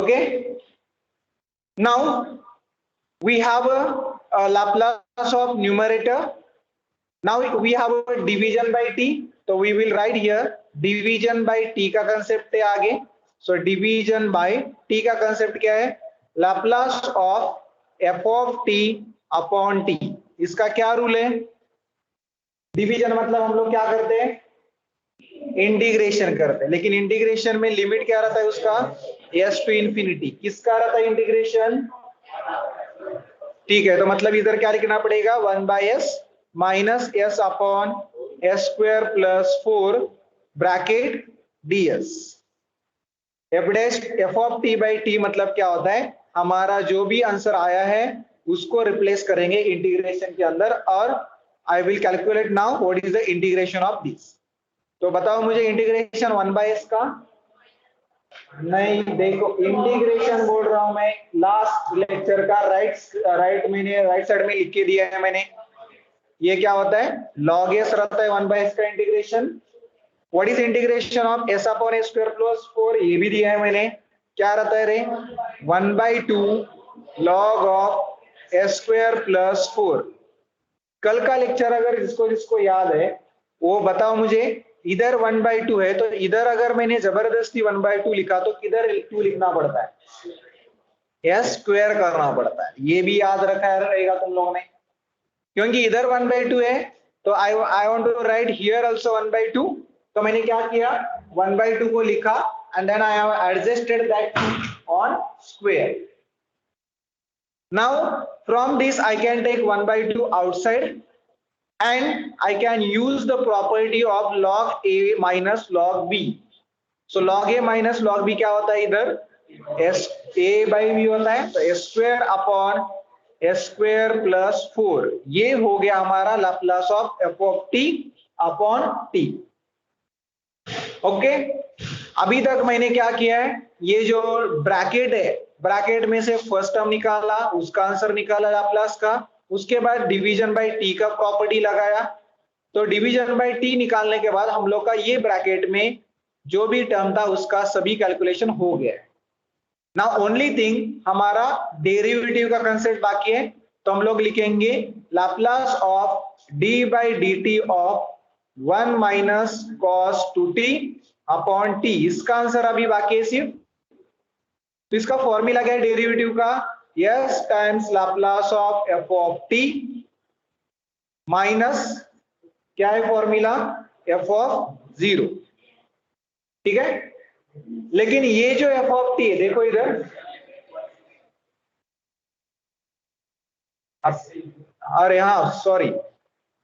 Okay. Now we have a Laplace of numerator. Now we have a division by t. So we will write here division by t का concept है आगे. So division by t का concept क्या है? Laplace of f of t upon t. इसका क्या rule है? Division मतलब हम लोग क्या करते हैं? इंटीग्रेशन करते हैं, लेकिन इंटीग्रेशन में लिमिट क्या रहता है उसका? s to infinity. किसका रहता है इंटीग्रेशन? ठीक है, तो मतलब इधर क्या लिखना पड़ेगा? 1/s minus S upon s square plus 4 bracket ds. F of T by T मतलब क्या होता है? हमारा जो भी आंसर आया है उसको रिप्लेस करेंगे इंटीग्रेशन के अंदर, और I will calculate now what is the integration of this. तो बताओ मुझे इंटीग्रेशन 1/s का. नहीं, देखो इंटीग्रेशन बोल रहा हूं मैं लास्ट लेक्चर का. राइट साइड में लिख के दिया है मैंने. ये क्या होता है? log s रहता है 1/s का integration. What is integration of s upon s square plus 4? ये भी दिया है मैंने. क्या रहता है रे? 1/2 log of s square plus 4. कल का लेक्चर अगर जिसको याद है वो बताओ मुझे. इधर 1/2 है, तो इधर अगर मैंने जबरदस्ती 1/2 लिखा तो किधर 2 लिखना पड़ता है? s स्क्वायर करना पड़ता है. ये भी याद रखा रहेगा तुम लोगों ने, क्योंकि इधर 1/2 है. तो I want to write here also 1/2. तो मैंने क्या किया? 1/2 को लिखा and then I have adjusted that on square. Now from this I can take 1/2 outside and I can use the property of log a minus log b. So log a minus log b क्या होता है इधर? s a by b होता है. तो s square upon s square plus 4. ये हो गया हमारा Laplace of f of t upon t. Okay, अभी तक मैंने क्या किया है? ये जो ब्रैकेट है, ब्रैकेट में से फर्स्ट टर्म निकाला, उसका आंसर निकाला लाप्लास का. उसके बाद डिवीजन बाय टी का प्रॉपर्टी लगाया. तो डिवीजन बाय टी निकालने के बाद हम लोग का ये ब्रैकेट में जो भी टर्म था उसका सभी कैलकुलेशन हो गया है. नाउ ओनली थिंग हमारा डेरिवेटिव का कंसेप्ट बाकी है. तो हम लोग लिखेंगे Laplace of D by D T of 1 minus cos 2t upon T. इसका आंसर अभी बाकी है सिर्फ. तो इसका फॉर्मूला क्या है डेरिवेटिव का? s times Laplace of f of t minus क्या है फॉर्मूला? f of 0. ठीक है, लेकिन ये जो f ऑफ t है देखो इधर, अरे हाँ sorry,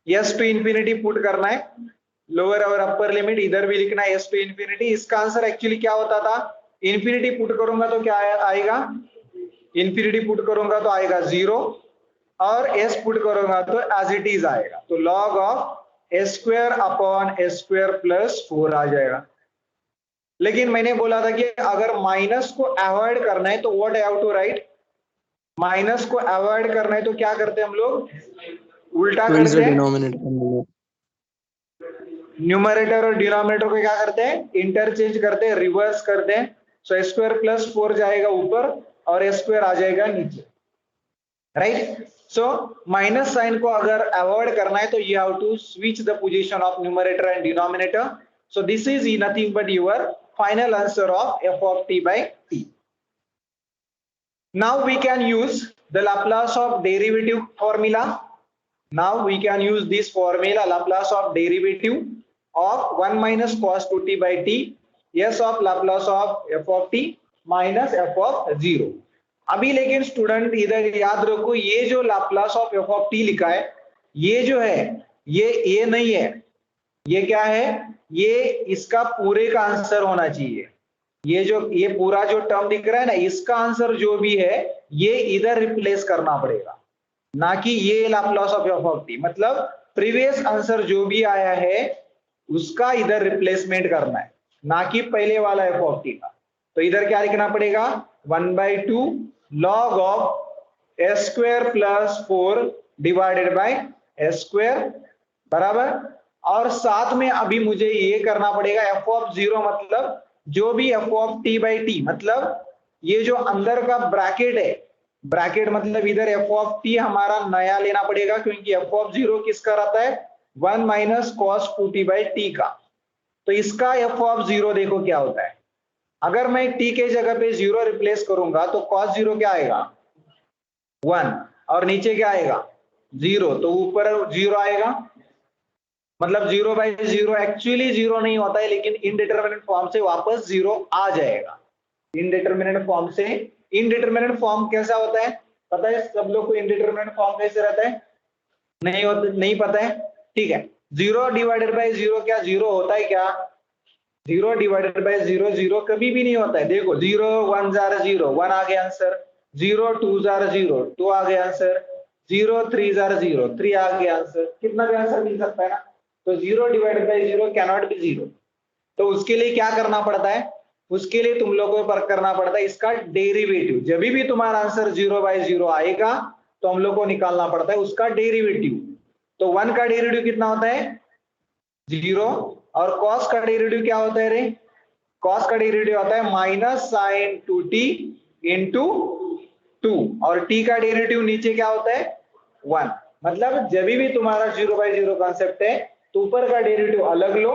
s to infinity put करना है. लोअर और अपर लिमिट इधर भी लिखना है s टू इंफिनिटी. इसका आंसर एक्चुअली क्या होता था? इंफिनिटी पुट करूंगा तो क्या आएगा? इंफिनिटी पुट करूंगा तो आएगा 0, और s पुट करूंगा तो एज इट इज आएगा. तो log of s square upon s square plus 4 आ जाएगा. लेकिन मैंने बोला था कि अगर माइनस को अवॉइड करना है तो what I have to write? Minus को अवॉइड करना है तो क्या करते हैं हम लोग? उल्टा करते हैं. न्यूमरेटर और डिनोमिनेटर को क्या करते हैं? इंटरचेंज करते हैं, रिवर्स करते हैं. सो s स्क्वायर प्लस 4 जाएगा ऊपर और s स्क्वायर आ जाएगा नीचे. राइट. सो माइनस साइन को अगर अवॉइड करना है तो you have to switch the position of numerator and denominator. So this is nothing but your final answer of f of t by t. Now we can use the Laplace of derivative formula. Now we can use this formula, Laplace of derivative of 1 minus cos 2t by t, s of Laplace of f of t minus f of 0. अभी लेकिन student इधर याद रखो, ये जो Laplace of f of t लिखा है ये जो है ये नहीं है. ये क्या है? ये इसका पूरे का आंसर होना चाहिए. ये पूरा जो टर्म दिख रहा है ना, इसका आंसर जो भी है ये इधर रिप्लेस करना पड़ेगा, ना कि ये Laplace of f of t. मतलब प्रीवियस आंसर जो भी आया है उसका इधर रिप्लेसमेंट करना है, ना कि पहले वाला f ऑफ t का. तो इधर क्या लिखना पड़ेगा? 1/2 log of s square plus 4 divided by s square बराबर. और साथ में अभी मुझे ये करना पड़ेगा f ऑफ 0 मतलब जो भी f of t by t, मतलब ये जो अंदर का ब्रैकेट है, ब्रैकेट मतलब इधर एफ ऑफ टी हमारा नया लेना पड़ेगा, क्योंकि एफ ऑफ जीरो किसका रहता है, 1 minus cos 2t by T का। तो इसका एफ ऑफ जीरो देखो क्या होता है, अगर मैं टी के जगह पे जीरो रिप्लेस करूंगा तो कॉस जीरो क्या आएगा, 1, और नीचे क्या आएगा, जीरो, तो ऊपर जीरो आएगा, मतलब zero by zero actually zero नहीं होता है, लेकिन इनडिटरमिनेट फॉर्म से वापस जीरो आ जाएगा। इनडिटरमिनेट फॉर्म से, इनडिटरमिनेट फॉर्म कैसा होता है पता है सब लोग को, इनडिटरमिनेट फॉर्म कैसे रहता है, नहीं होता, नहीं पता है, ठीक है। जीरो डिवाइडेड बाई जीरो क्या जीरो होता है क्या, zero divided by zero zero कभी भी नहीं होता है। देखो जीरो वन जार जीरो, वन आ गया आंसर, जीरो टू जार जीरो, टू आ गया आंसर, जीरो थ्री जार जीरो, थ्री आ गया आंसर, कितना भी आंसर मिल सकता है ना। तो zero divided by zero can not be zero. तो उसके लिए क्या करना पड़ता है, उसके लिए तुम लोगों को वर्क करना पड़ता है इसका डेरिवेटिव। जब भी तुम्हारा आंसर जीरो बाई जीरो आएगा तो हम लोग को निकालना पड़ता है उसका डेरिवेटिव। तो वन का डेरिवेटिव कितना होता है, जीरो, और कॉस का डेरिवेटिव क्या होता है रे, कॉस का डेरिवेटिव होता है माइनस साइन 2t इंटू 2, और t का डेरिवेटिव नीचे क्या होता है 1। मतलब जब भी तुम्हारा जीरो बाई जीरो कॉन्सेप्ट है तो ऊपर का डेरिवेटिव अलग लो,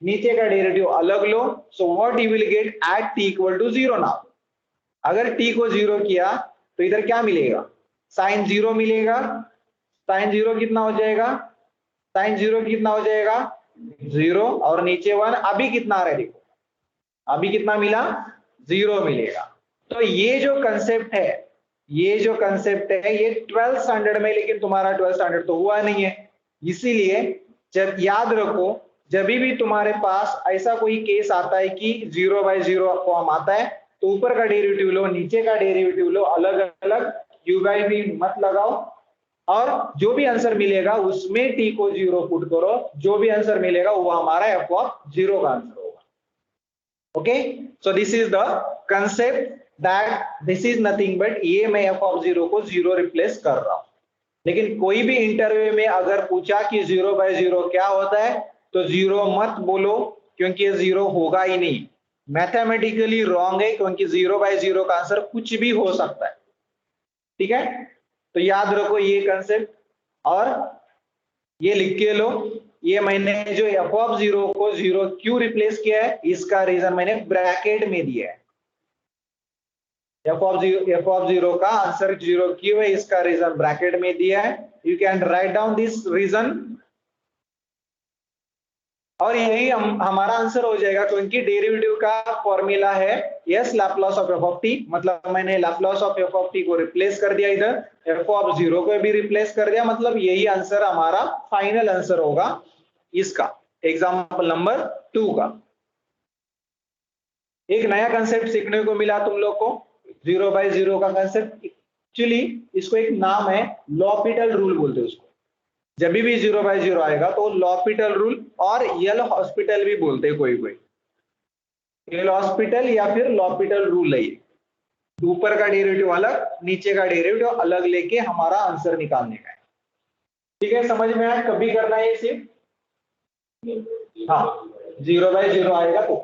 नीचे का डेरिवेटिव अलग लो, so what you will get at t equal to zero now. अगर t को जीरो किया तो इधर क्या मिलेगा, साइन जीरो मिलेगा, साइन जीरो कितना हो जाएगा, साइन जीरो कितना हो जाएगा जीरो, और नीचे वन, अभी कितना आ रहा है देखो, अभी कितना मिला, जीरो मिलेगा। तो ये जो कंसेप्ट है, ये जो कंसेप्ट है ये 12th स्टैंडर्ड में, लेकिन तुम्हारा 12th स्टैंडर्ड तो हुआ नहीं है, इसीलिए जब याद रखो, जब भी तुम्हारे पास ऐसा कोई केस आता है कि जीरो बाई जीरो फॉर्म आता है तो ऊपर का डेरिवेटिव लो, नीचे का डेरिवेटिव लो, अलग अलग, यू बाई वी मत लगाओ, और जो भी आंसर मिलेगा उसमें टी को जीरो पुट करो, जो भी आंसर मिलेगा वो हमारा एफ ऑफ जीरो का आंसर होगा। Okay, so this is the concept that this is nothing but, ये मैं एफ ऑफ जीरो को जीरो रिप्लेस कर रहा हूं। लेकिन कोई भी इंटरव्यू में अगर पूछा कि जीरो बाय जीरो क्या होता है तो जीरो मत बोलो, क्योंकि ये जीरो होगा ही नहीं, मैथमेटिकली रॉन्ग है, क्योंकि जीरो बाय जीरो का आंसर कुछ भी हो सकता है। ठीक है, तो याद रखो ये कंसेप्ट, और ये लिख के लो, ये मैंने जो एफ ऑफ जीरो को जीरो क्यों रिप्लेस किया है इसका रीजन मैंने ब्रैकेट में दिया है। एफ ऑफ जीरो का आंसर जीरो क्यों है इसका रीजन ब्रैकेट में दिया है, you can write down this reason, और यही हमारा आंसर हो जाएगा, क्योंकि डेरिवेटिव का फॉर्मूला है yes Laplace of f of T, मतलब मैंने Laplace of f of T को रिप्लेस कर दिया, इधर एफ ऑफ जीरो को भी रिप्लेस कर दिया, मतलब यही आंसर हमारा फाइनल आंसर होगा इसका, एग्जाम्पल नंबर 2 का। एक नया कंसेप्ट सीखने को मिला तुम लोग को, जीरो बाय जीरो का कंसेप्ट, एक्चुअली इसको एक नाम है लॉपिटल रूल बोलते हैं उसको। जब भी जीरो बाय जीरो आएगा तो लॉपिटल रूल, और यल हॉस्पिटल भी बोलते हैं कोई कोई, यल हॉस्पिटल या फिर लॉपिटल रूल है। ऊपर का डेरिवेटिव अलग, नीचे का डेरिवेटिव अलग लेके हमारा आंसर निकालने का है। ठीक है, समझ में आया, कभी करना है इसे, हाँ जीरो बाय जीरो आएगा तो।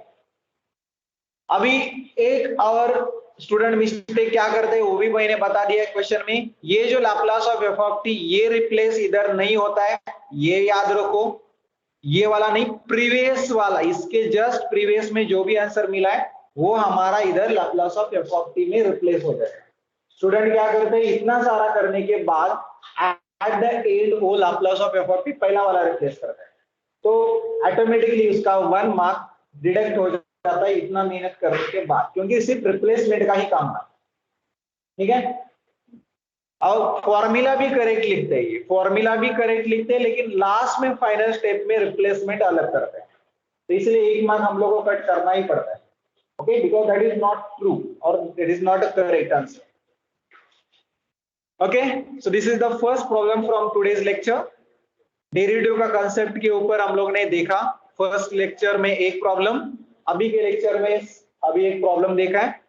अभी एक और स्टूडेंट मिस्टेक क्या करते हैं वो भी मैंने बता दिया क्वेश्चन में, ये जो Laplace of f of T ये रिप्लेस इधर नहीं होता है, ये याद रखो, ये वाला नहीं, प्रीवियस वाला, इसके जस्ट प्रीवियस में जो भी आंसर मिला है वो हमारा इधर Laplace of f of T में रिप्लेस हो जाएगा। स्टूडेंट क्या करते हैं, इतना सारा करने के बाद एट द एंड वो Laplace of f of T पहला वाला रिप्लेस करता है, तो ऑटोमेटिकली उसका 1 मार्क डिडक्ट हो जाता है इतना मेहनत करने के बाद, क्योंकि सिर्फ रिप्लेसमेंट का ही काम था। ठीक है, और फॉर्मूला भी करेक्ट लिखते हैं, ये फॉर्मूला भी करेक्ट लिखते हैं, लेकिन लास्ट में फाइनल स्टेप में रिप्लेसमेंट अलग करते हैं, तो इसलिए 1 मार्क हम लोगों को कट करना ही पड़ता है। Okay, because that is not true और it is not a correct answer. Okay, so this is the first problem from today's lecture. Derivative का कंसेप्ट के ऊपर हम लोग ने देखा फर्स्ट लेक्चर में एक प्रॉब्लम, अभी के लेक्चर में अभी एक प्रॉब्लम देखा है।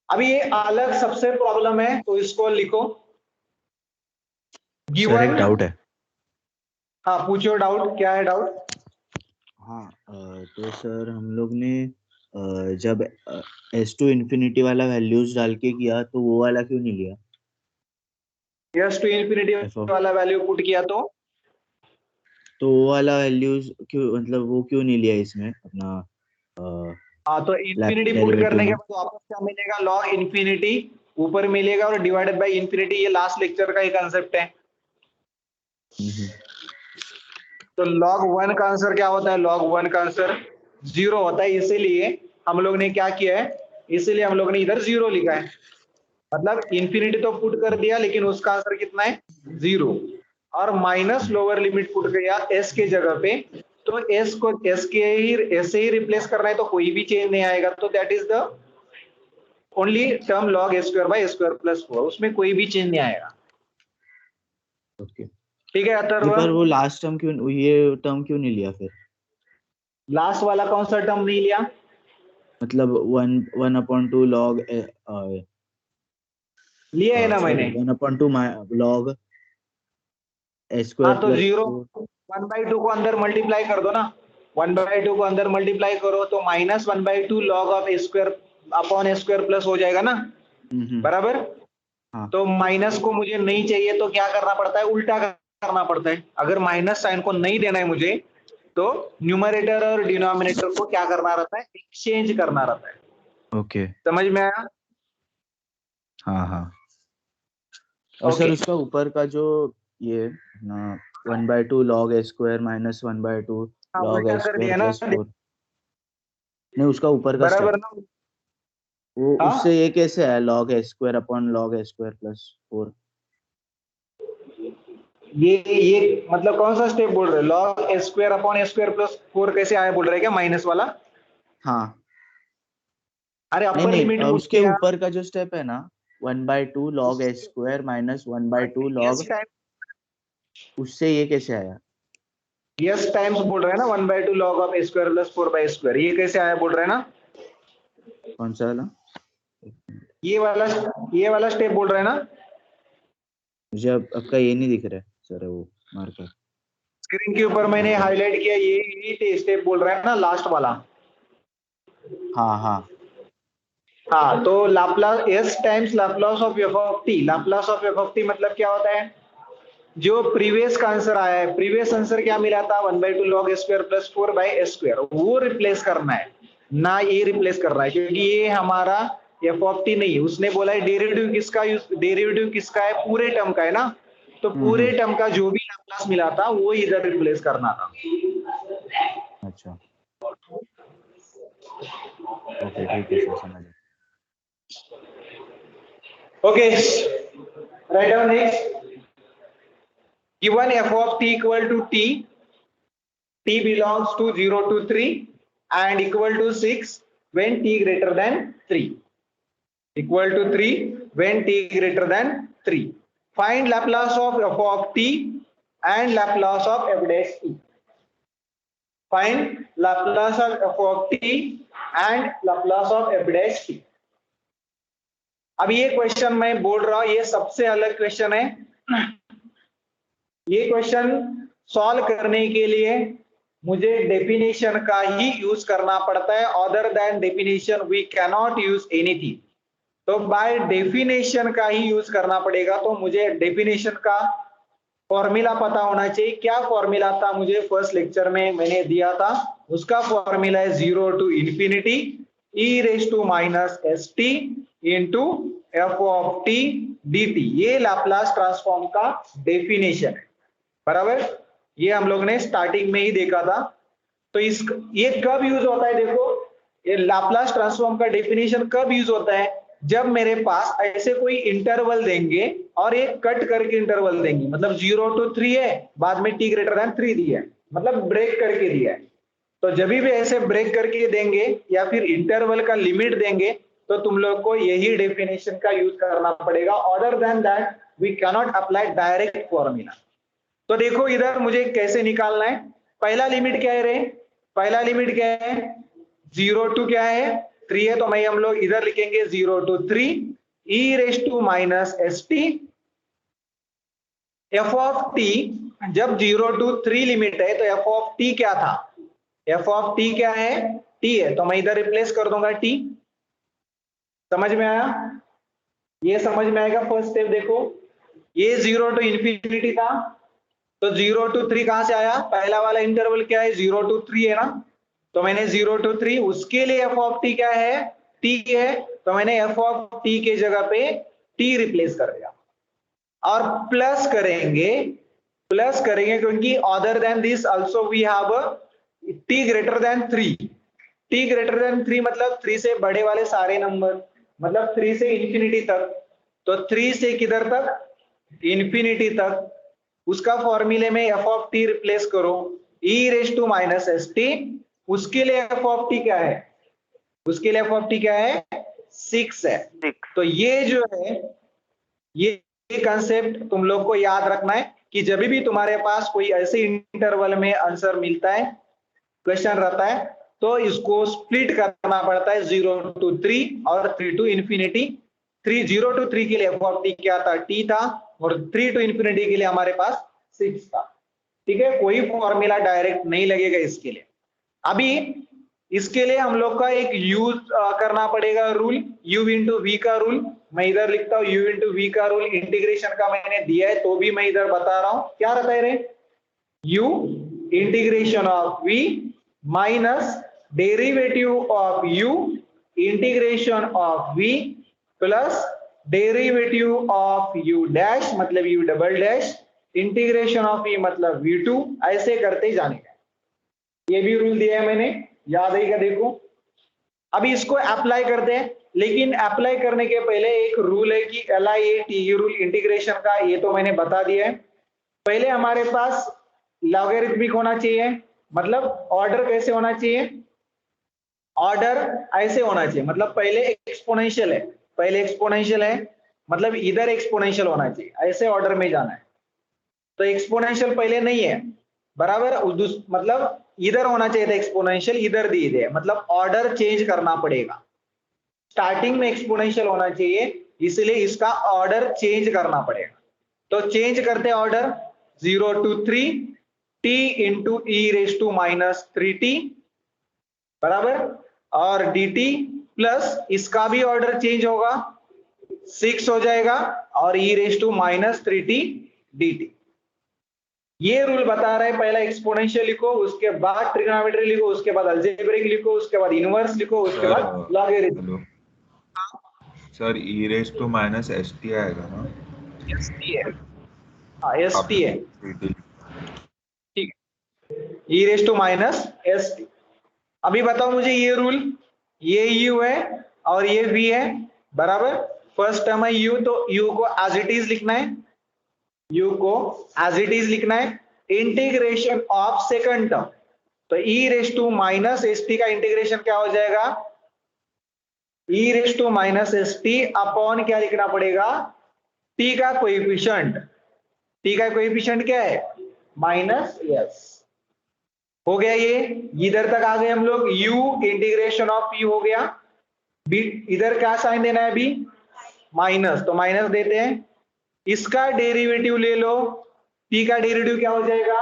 अभी ये अलग सबसे प्रॉब्लम है तो इसको लिखो। सर एक डाउट है। हाँ पूछो, डाउट क्या है, डाउट? हाँ तो सर हम लोग ने जब S2 इंफिनिटी वाला वैल्यूज डाल के किया तो वो वाला क्यों नहीं लिया? यस टू इंफिनिटी वाला वैल्यू पुट किया तो वो वाला वैल्यूज क्यों, मतलब वो क्यों नहीं लिया इसमें अपना हाँ, तो इंफिनिटी पुट डेरिवेटिव करने के में? बाद वापस क्या मिलेगा, लॉग इंफिनिटी ऊपर मिलेगा और डिवाइडेड बाय इंफिनिटी, ये लास्ट लेक्चर का ही कंसेप्ट है। हम्म। तो log 1 का आंसर क्या होता है, log 1 का आंसर 0 होता है, इसीलिए हम लोग ने क्या किया है, इसीलिए हम लोग ने इधर 0 लिखा है। मतलब इंफिनिटी तो पुट कर दिया लेकिन उसका आंसर कितना है, 0। और माइनस लोअर लिमिट पुट किया s के जगह पे, तो s को s के ही s से ही रिप्लेस करना है, तो कोई भी चेंज नहीं आएगा, तो that is the only term log a square by square plus 4, उसमें कोई भी चेंज नहीं आएगा। ओके। ठीक है अथर्व, पर वो लास्ट टर्म क्यों, ये टर्म क्यों नहीं लिया फिर? लास्ट वाला कौन सा टर्म नहीं लिया, मतलब 1/2 लॉग, लिया है ना सॉरी, मैंने। 1/2 लॉग ए स्क्वायर हाँ, तो प्लस 0 4। 1/2 को अंदर मल्टीप्लाई कर दो ना, 1/2 को अंदर मल्टीप्लाई करो तो -1/2 log of A square upon a square plus हो जाएगा ना, बराबर। हाँ। तो माइनस को मुझे नहीं चाहिए तो क्या करना पड़ता है, उल्टा करना पड़ता है। अगर माइनस साइन को नहीं देना है मुझे, तो न्यूमरेटर और डिनोमिनेटर को क्या करना रहता है, एक्सचेंज करना रहता है। ओके। समझ में आया? हाँ हाँ। और सर ओके, उसका ऊपर का जो ये ना 1/2 लॉग ए स्क्वायर माइनस 1/2 हाँ लॉग उल्टा ए कर स्क्वायर दिया ना, प्लस 4, नहीं उसका ऊपर का स्टेप, बराबर ना। वो उससे हाँ, ये कैसे है, log A square upon log A square plus 4? ये मतलब कौन सा स्टेप बोल रहे हो, log A square upon a square plus 4 कैसे आया बोल रहे हैं क्या, माइनस वाला? हाँ। अरे नहीं अपर नहीं, लिमिट पुट उसके किया। ऊपर का जो स्टेप है ना, 1/2 log A square minus 1/2 yes log, time, उससे ये कैसे आया? यस टाइम्स बोल रहे हैं ना, 1/2 log of A square plus 4 by square, ये कैसे आया बोल रहे हैं ना, कौन सा वाला? ये वाला, ये वाला स्टेप बोल रहे हैं ना। मुझे अब आपका ये नहीं दिख रहा है सर, वो मार्कर। स्क्रीन के ऊपर मैंने हाईलाइट किया, ये स्टेप बोल रहे हैं ना, लास्ट वाला। हाँ हाँ। हाँ, तो Laplace S times Laplace of f of T, Laplace of f of T मतलब क्या होता है, जो प्रीवियस का आंसर आया है, प्रीवियस आंसर क्या मिला था, 1/2 log square plus 4 by A square, वो रिप्लेस करना है ना, ये रिप्लेस करना है, क्योंकि ये हमारा एफ ऑफ टी नहीं है। उसने बोला है डेरिवेटिव किसका, डेरिवेटिव किसका है, पूरे टर्म का है ना, तो पूरे टर्म का जो भी लाप्लास मिला था वो इधर रिप्लेस करना था। अच्छा, ओके ठीक है सर, समझ गया। Okay, write down next, given f of t equal to t belongs to 0 to 3 and equal to 6 when t greater than 3, equal to 3 when t greater than 3. Find Laplace of f of t and Laplace of f dash t. Find Laplace of f of t and Laplace of f dash t. अब ये question मैं बोल रहा हूं, ये सबसे अलग question है। ये क्वेश्चन सॉल्व करने के लिए मुझे डेफिनेशन का ही यूज करना पड़ता है, other than definition we can not use anything. तो बाय डेफिनेशन का ही यूज करना पड़ेगा, तो मुझे डेफिनेशन का फॉर्मूला पता होना चाहिए। क्या फॉर्मूला था, मुझे फर्स्ट लेक्चर में मैंने दिया था, उसका फॉर्मूला है 0 to infinity e raised to minus st into f of t dt, ये लाप्लास ट्रांसफॉर्म का डेफिनेशन है, बराबर। ये हम लोग ने स्टार्टिंग में ही देखा था। तो इस ये कब यूज होता है, देखो ये लाप्लास ट्रांसफॉर्म का डेफिनेशन कब यूज होता है, जब मेरे पास ऐसे कोई इंटरवल देंगे और एक कट करके इंटरवल देंगे, मतलब 0 to 3 है, बाद में t ग्रेटर देन 3 दिया है, मतलब ब्रेक करके दिया है। तो जब भी ऐसे ब्रेक करके देंगे या फिर इंटरवल का लिमिट देंगे, तो तुम लोग को यही डेफिनेशन का यूज करना पड़ेगा, other than that we can not apply direct formula. तो देखो इधर मुझे कैसे निकालना है, पहला लिमिट क्या है रे, पहला लिमिट क्या है, 0 to क्या है, 3 है, तो मैं हम लोग इधर लिखेंगे 0 to 3 e raise to minus S t f of t. जब 0 to 3 लिमिट है तो एफ ऑफ टी क्या था, एफ ऑफ टी क्या है, t टी है, तो मैं इधर रिप्लेस कर दूंगा टी। समझ में आया? ये समझ में आएगा। फर्स्ट स्टेप देखो, ये 0 टू इंफिनिटी था, तो 0 टू 3 कहां से आया? पहला वाला इंटरवल क्या है? 0 टू 3 है ना, तो मैंने 0 टू 3, उसके लिए एफ ऑफ टी क्या है? टी है, तो मैंने एफ ऑफ टी के जगह पे टी रिप्लेस कर दिया। और प्लस करेंगे क्योंकि other than this also we have t greater than 3। T greater than 3 मतलब 3 से बड़े वाले सारे नंबर, मतलब 3 से इंफिनिटी तक। तो 3 से किधर तक? इंफिनिटी तक। उसका फॉर्मूले में एफ ऑफ टी रिप्लेस करो, e raise to minus S T. उसके लिए एफ ऑफ टी क्या है? उसके लिए एफ ऑफ टी क्या है? 6 है। तो ये जो है, ये कंसेप्ट तुम लोग को याद रखना है कि जब भी तुम्हारे पास कोई ऐसे इंटरवल में आंसर मिलता है, क्वेश्चन रहता है, तो इसको स्प्लिट करना पड़ता है 0 टू 3 और 3 टू इंफिनिटी। 0 टू 3 के लिए एफ ऑफ टी क्या था? टी था, और 3 टू इंफिनिटी के लिए हमारे पास 6 था। ठीक है, कोई फॉर्मूला डायरेक्ट नहीं लगेगा इसके लिए। अभी इसके लिए हम लोग का एक यूज करना पड़ेगा रूल, u इंटू वी का रूल। मैं इधर लिखता हूं u इंटू वी का रूल, इंटीग्रेशन का मैंने दिया है तो भी मैं इधर बता रहा हूं। क्या रहता है रे? u integration of v minus derivative of u integration of v plus derivative of u dash मतलब u double dash integration of v मतलब v2, ऐसे करते जाने का। ये भी रूल दिया है मैंने, याद है क्या? देखो अभी इसको अप्लाई करते हैं, लेकिन अप्लाई करने के पहले एक रूल है कि LIAT रूल इंटीग्रेशन का, ये तो मैंने बता दिया है। पहले हमारे पास लॉगरिथमिक होना चाहिए, मतलब ऑर्डर कैसे होना चाहिए? ऑर्डर ऐसे होना चाहिए, मतलब पहले एक्सपोनेंशियल है, मतलब इधर एक्सपोनेंशियल होना चाहिए, ऐसे ऑर्डर में जाना है। तो एक्सपोनेंशियल पहले नहीं है, बराबर, मतलब इधर होना चाहिए था एक्सपोनेंशियल, इधर दिए थे, मतलब ऑर्डर चेंज करना पड़ेगा। स्टार्टिंग में एक्सपोनेंशियल होना चाहिए, इसलिए इसका ऑर्डर चेंज करना पड़ेगा। तो चेंज करते order, 0 to 3 t into e raise to minus 3t बराबर, और dt प्लस इसका भी ऑर्डर चेंज होगा, 6 हो जाएगा, और e raise to minus 3t dt। ये रूल बता रहा है पहला एक्सपोनेंशियल लिखो, उसके बाद ट्रिग्नोमेट्री लिखो, उसके बाद अलजेब्रिक लिखो, उसके बाद इनवर्स लिखो, उसके बाद logarithm. Sir e raise to minus S t आएगा ना? एस टी है, हाँ एस टी है, ठीक है, e raise to minus S T. अभी बताओ मुझे ये रूल, ये u है और ये v है, बराबर। फर्स्ट टर्म है u, तो u को एज इट इज लिखना है, u को एज इट इज लिखना है। इंटीग्रेशन ऑफ सेकंड टर्म, तो e raise to minus S T का इंटीग्रेशन क्या हो जाएगा? E raise to minus S T upon क्या लिखना पड़ेगा? t का कोएफिशिएंट, t का कोएफिशिएंट क्या है? Minus s। हो गया, ये इधर तक आ गए हम लोग, u इंटीग्रेशन ऑफ p हो गया। b इधर क्या साइन देना है? अभी माइनस, तो माइनस देते हैं। इसका डेरिवेटिव ले लो, t का डेरिवेटिव क्या हो जाएगा?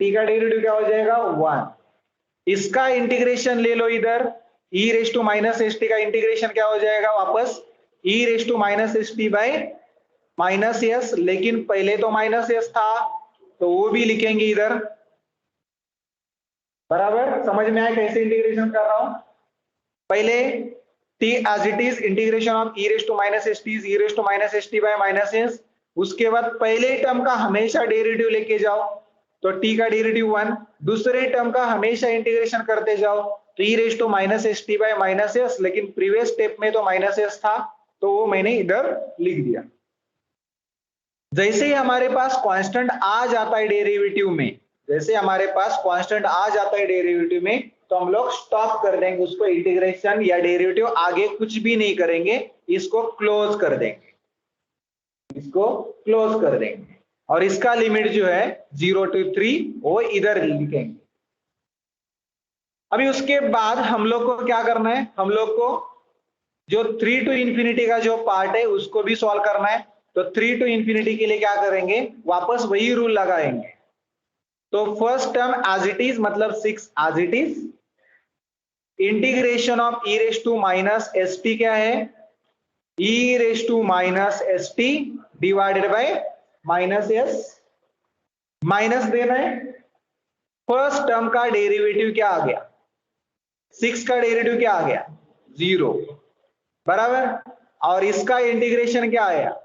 t का डेरिवेटिव क्या हो जाएगा? 1। इसका इंटीग्रेशन ले लो इधर, e raise to minus S T का इंटीग्रेशन क्या हो जाएगा? वापस e raise to minus S t by minus S, लेकिन पहले तो माइनस एस था, तो वो भी लिखेंगे इधर, बराबर। समझ में आया कैसे इंटीग्रेशन कर रहा हूं? पहले t as it is integration of e raise to minus S t, e raise to minus S t by minus s. उसके बाद पहले टर्म का हमेशा डेरिवेटिव लेके जाओ, तो t का डेरिवेटिव 1। दूसरे टर्म का हमेशा इंटीग्रेशन करते जाओ, तो e raise to minus S t by minus S, लेकिन प्रीवियस स्टेप में तो माइनस एस था, तो वो मैंने इधर लिख दिया। जैसे ही हमारे पास कांस्टेंट आ जाता है डेरिवेटिव में, जैसे हमारे पास कांस्टेंट आ जाता है डेरिवेटिव में, तो हम लोग स्टॉप कर देंगे उसको, इंटीग्रेशन या डेरिवेटिव आगे कुछ भी नहीं करेंगे, इसको क्लोज कर देंगे, इसको क्लोज कर देंगे। और इसका लिमिट जो है 0 टू 3 वो इधर लिखेंगे। अभी उसके बाद हम लोग को क्या करना है? हम लोग को जो 3 टू इंफिनिटी का जो पार्ट है उसको भी सॉल्व करना है। तो 3 टू इंफिनिटी के लिए क्या करेंगे? वापस वही रूल लगाएंगे। तो first term as it is मतलब 6 as it is, integration of e raise to minus S T क्या है, e raise to minus S T divided by minus S, minus देना है। फर्स्ट टर्म का डेरिवेटिव क्या आ गया, 6 का डेरिवेटिव क्या आ गया 0 बराबर, और इसका इंटीग्रेशन क्या आया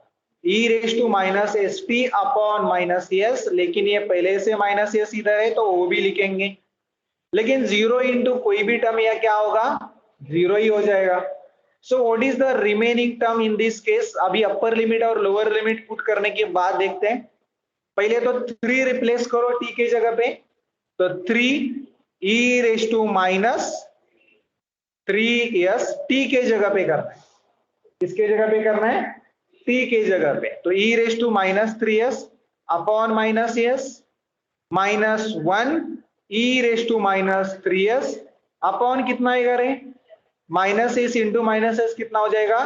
e raise to minus S T upon minus S, लेकिन ये पहले से माइनस एस इधर है तो वो भी लिखेंगे, लेकिन 0 इंटू कोई भी टर्म या क्या होगा 0 ही हो जाएगा। So what is the remaining term in this case, अभी अपर लिमिट और लोअर लिमिट पुट करने के बाद देखते हैं। पहले तो 3 रिप्लेस करो टी के जगह पे, तो 3 e raise to minus 3s T के जगह पे करना है, किसके जगह पे करना है टी के जगह पे, तो e raise to minus 3s upon minus S minus 1 e raise to minus 3s upon कितना आएगा रे minus S into minus S कितना हो जाएगा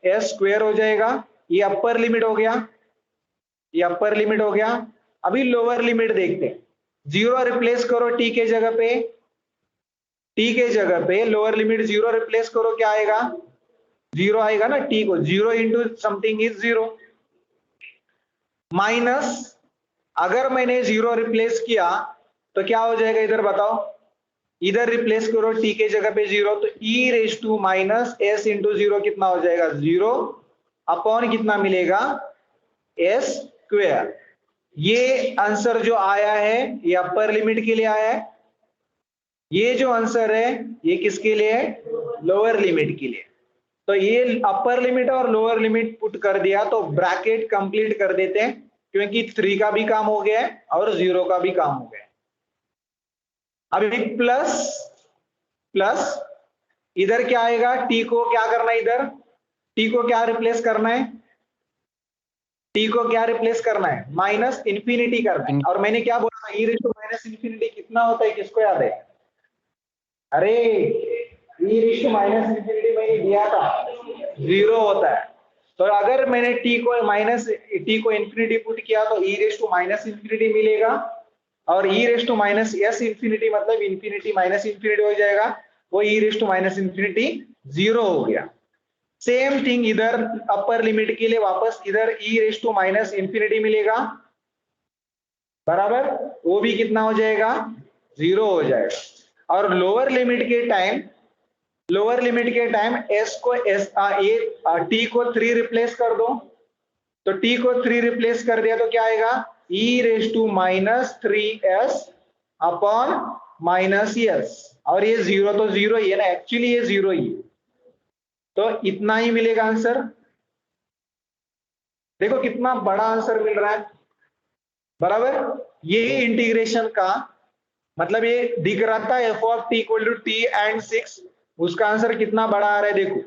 एस स्क्वायर हो जाएगा। ये अपर लिमिट हो गया, ये अपर लिमिट हो गया। अभी लोअर लिमिट देखते हैं, 0 रिप्लेस करो टी के जगह पे, टी के जगह पे लोअर लिमिट 0 रिप्लेस करो क्या आएगा 0 आएगा ना, टी को 0 इंटू समथिंग इज 0 माइनस, अगर मैंने 0 रिप्लेस किया तो क्या हो जाएगा इधर बताओ, इधर रिप्लेस करो टी के जगह पे 0, तो e raise to minus S into 0 कितना हो जाएगा 0 अपॉन कितना मिलेगा एस स्क्वायर। ये आंसर जो आया है ये अपर लिमिट के लिए आया है, ये जो आंसर है ये किसके लिए है लोअर लिमिट के लिए। तो ये अपर लिमिट और लोअर लिमिट पुट कर दिया तो ब्रैकेट कंप्लीट कर देते हैं, क्योंकि 3 का भी काम हो गया है और 0 का भी काम हो गया है। अभी प्लस प्लस इधर क्या आएगा, टी को क्या करना है, इधर टी को क्या रिप्लेस करना है, टी को क्या रिप्लेस करना है माइनस इंफिनिटी करना है। और मैंने क्या बोला था e raise to minus infinity कितना होता है किसको याद है, अरे e raise to minus infinity मैंने दिया था 0 होता है। तो अगर मैंने टी को इंफिनिटी पुट किया तो e raise to minus infinity मिलेगा, और e raise to minus s infinity मतलब इंफिनिटी माइनस इंफिनिटी हो जाएगा, वो e raise to minus infinity 0 हो गया। सेम थिंग इधर अपर लिमिट के लिए वापस इधर e raise to minus infinity मिलेगा बराबर, वो भी कितना हो जाएगा 0 हो जाएगा। और लोअर लिमिट के टाइम एस को टी को 3 रिप्लेस कर दो, तो टी को 3 रिप्लेस कर दिया तो क्या आएगा e raise to minus 3s upon minus s, और ये 0 तो 0 ही है ना, एक्चुअली ये 0 ही है, तो इतना ही मिलेगा आंसर। देखो कितना बड़ा आंसर मिल रहा है बराबर। ये इंटीग्रेशन का मतलब ये दिख रहा था f of t equal to t and 6, उसका आंसर कितना बड़ा आ रहा है देखो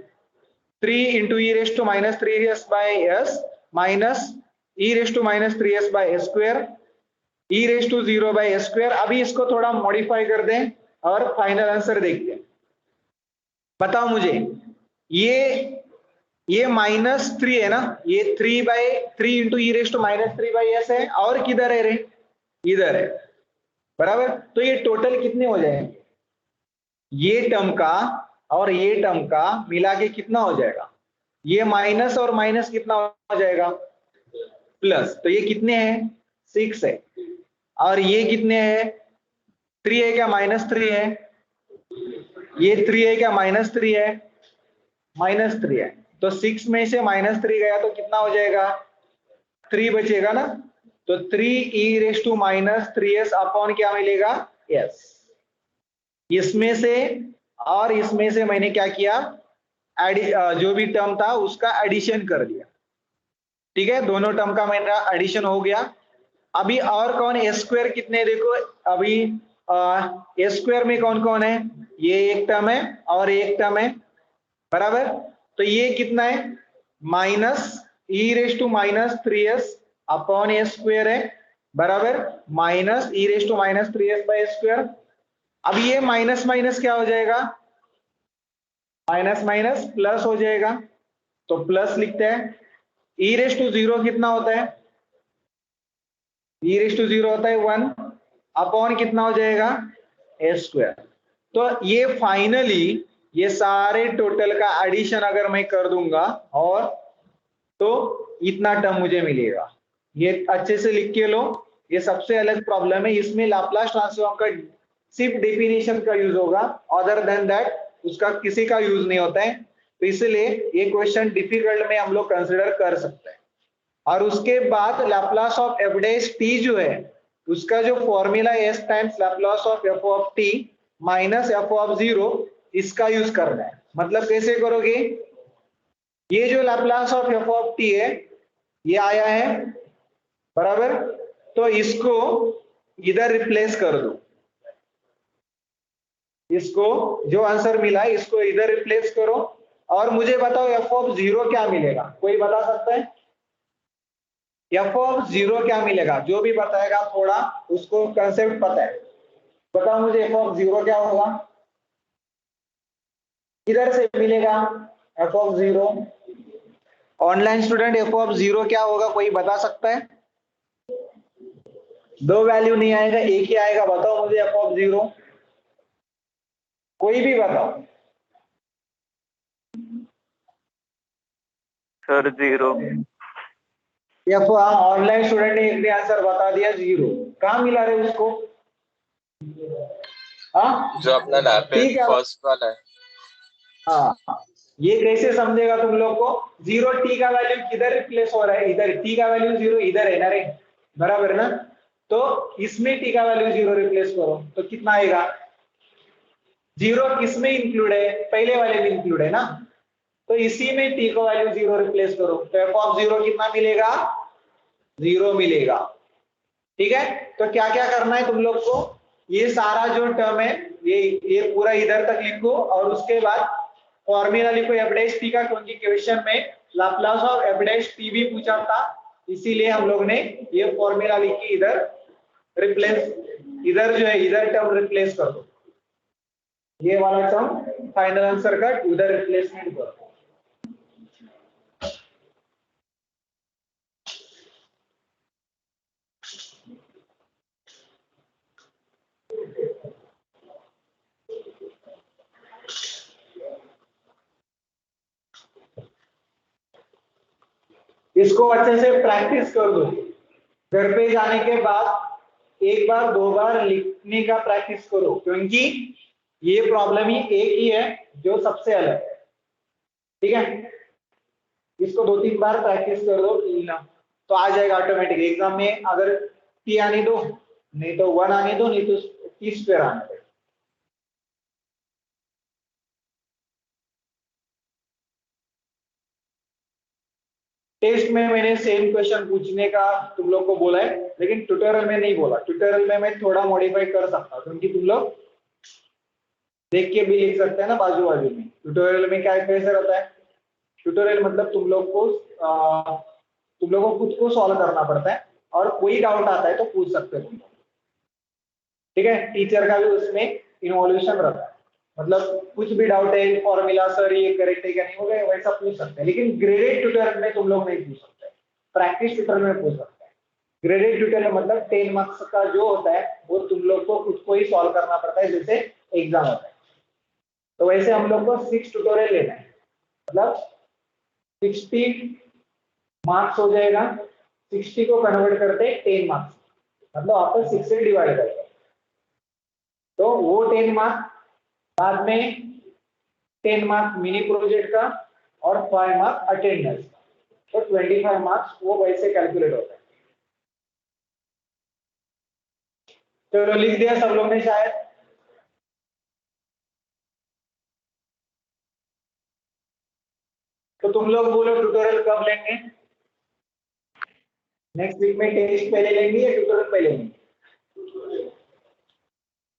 3 into e raise to minus 3s by s minus e raise to minus 3s by s square e raise to 0 by s square. अभी इसको थोड़ा modify कर दें और फाइनल आंसर देखते हैं। बताओ मुझे ये माइनस 3 है ना, ये 3 into e raise to minus 3 by s है, और किधर है रे इधर है बराबर। तो ये टोटल कितने हो जाएंगे, ये टर्म का और ये टर्म का मिला के कितना हो जाएगा, ये माइनस और माइनस कितना हो जाएगा प्लस, तो ये कितने हैं 6 है, और ये कितने हैं 3 है क्या माइनस 3 है, ये 3 है क्या माइनस 3 है, माइनस 3 है, तो 6 में से माइनस 3 गया तो कितना हो जाएगा 3 बचेगा ना, तो 3 e raise to minus 3s upon क्या मिलेगा s। इसमें से और इसमें से मैंने क्या किया जो भी टर्म था उसका एडिशन कर दिया, ठीक है, दोनों टर्म का मेरा एडिशन हो गया। अभी और कौन एस स्क्वायर कितने देखो, अभी एस स्क्वायर में कौन कौन है, ये एक टर्म है और एक टर्म है बराबर, तो ये कितना है minus e raise to minus 3s upon s square है बराबर, minus e raise to minus 3s by square. अब ये माइनस माइनस क्या हो जाएगा, माइनस माइनस प्लस हो जाएगा, तो प्लस लिखते हैं। ई रेज़ टू 0 कितना होता है, ई रेज़ टू 0 होता है 1 अपॉन कितना हो जाएगा एस स्क्वायर, तो ये फाइनली ये सारे टोटल का एडिशन अगर मैं कर दूंगा और तो इतना टर्म मुझे मिलेगा। ये अच्छे से लिख के लो, ये सबसे अलग प्रॉब्लम है, इसमें लाप्लास ट्रांसफॉर्म का सिर्फ डेफिनेशन का यूज होगा, अदर देन दैट उसका किसी का यूज नहीं होता है। तो इसलिए ये क्वेश्चन डिफिकल्ट में हम लोग कंसिडर कर सकते हैं। और उसके बाद Laplace of F dash T जो है उसका जो formula S times Laplace of f of t minus F of zero, इसका यूज करना है। मतलब कैसे करोगे, ये जो Laplace of f of T है ये आया है बराबर, तो इसको इधर रिप्लेस कर दो, इसको जो आंसर मिला है इसको इधर रिप्लेस करो और मुझे बताओ एफ ऑफ जीरो क्या मिलेगा, कोई बता सकता है? एफ ऑफ जीरो क्या मिलेगा? जो भी बताएगा थोड़ा उसको कंसेप्ट पता है, बताओ मुझे एफ ऑफ जीरो क्या होगा, किधर से मिलेगा F of zero? Online student F of zero क्या होगा, कोई बता सकता है? दो वैल्यू नहीं आएगा, एक ही आएगा, बताओ मुझे एफ ऑफ जीरो, कोई भी बताओ। Sir zero. F online student ने एक भी आंसर बता दिया जीरो, कहाँ मिला रहे उसको? हाँ जो अपना लैब पे ठीक है। फर्स्ट वाला है। हाँ ये कैसे समझेगा तुम लोग को, जीरो टी का वैल्यू किधर रिप्लेस हो रहा है, इधर टी का वैल्यू जीरो इधर है ना रे, बराबर ना? तो इसमें टी का वैल्यू जीरो रिप्लेस करो तो कितना आएगा? जीरो किसमें इंक्लूड है, पहले वाले में इंक्लूड है ना, तो इसी में टी का वैल्यू जीरो रिप्लेस करो तो एफ ऑफ जीरो कितना मिलेगा? जीरो मिलेगा। ठीक है, तो क्या क्या करना है तुम लोग को, ये सारा जो टर्म है ये पूरा इधर तक लिखो और उसके बाद फॉर्मूला लिखो एफ डैश टी का, क्योंकि क्वेश्चन में Laplace of F dash T भी पूछा था, इसीलिए हम लोग ने ये फॉर्मूला लिख के इधर रिप्लेस, इधर जो है इधर टर्म रिप्लेस कर दो, ये वाला टर्म फाइनल आंसर का उधर रिप्लेसमेंट कर दो। इसको अच्छे से प्रैक्टिस कर दो, घर पे जाने के बाद एक बार दो बार लिखने का प्रैक्टिस करो, क्योंकि ये प्रॉब्लम ही एक ही है जो सबसे अलग है। ठीक है, इसको दो तीन बार प्रैक्टिस कर दो तो आ जाएगा ऑटोमेटिक। एग्जाम में अगर टी आने दो, नहीं तो वन आने दो, नहीं तो टी स्क्वायर आने दो। टेस्ट में मैंने सेम क्वेश्चन पूछने का तुम लोग को बोला है, लेकिन ट्यूटोरियल में नहीं बोला। ट्यूटोरियल में मैं थोड़ा मॉडिफाई कर सकता हूँ, क्योंकि तुम लोग देख के भी लिख सकते हैं ना बाजू बाजू में। ट्यूटोरियल में क्या कैसे रहता है, ट्यूटोरियल मतलब तुम लोग को खुद को सॉल्व करना पड़ता है और कोई डाउट आता है तो पूछ सकते हो तुम लोग। ठीक है, टीचर का भी उसमें इन्वॉल्यूशन रहता है, मतलब कुछ भी डाउट है फॉर्मूला सर ये करेक्ट है क्या नहीं होगा वैसा पूछ सकते हैं, लेकिन ग्रेडेड ट्यूटोरियल में तुम लोग नहीं पूछ सकते, प्रैक्टिस ट्यूटोरियल में पूछ सकते हैं। ग्रेडेड ट्यूटोरियल मतलब 10 मार्क्स का जो होता है वो तुम लोग को खुद को ही सॉल्व करना पड़ता है, जैसे एग्जाम होता है। तो वैसे हम लोग को 6 ट्यूटोरियल लेना है, मतलब 60 मार्क्स हो जाएगा, 60 को कन्वर्ट करते 10 मार्क्स, मतलब आपको 6 से डिवाइड करते हैं, तो वो 10 मार्क्स बाद में 10 मार्क्स मिनी प्रोजेक्ट का और 5 मार्क्स अटेंडेंस का, तो 25 मार्क्स वो वैसे कैलकुलेट होता है। चलो लिख दिया सब लोग ने शायद, तो तुम लोग बोलो ट्यूटोरियल कब लेंगे? नेक्स्ट वीक में टेस्ट पहले लेंगे या ट्यूटोरियल पहले लेंगे?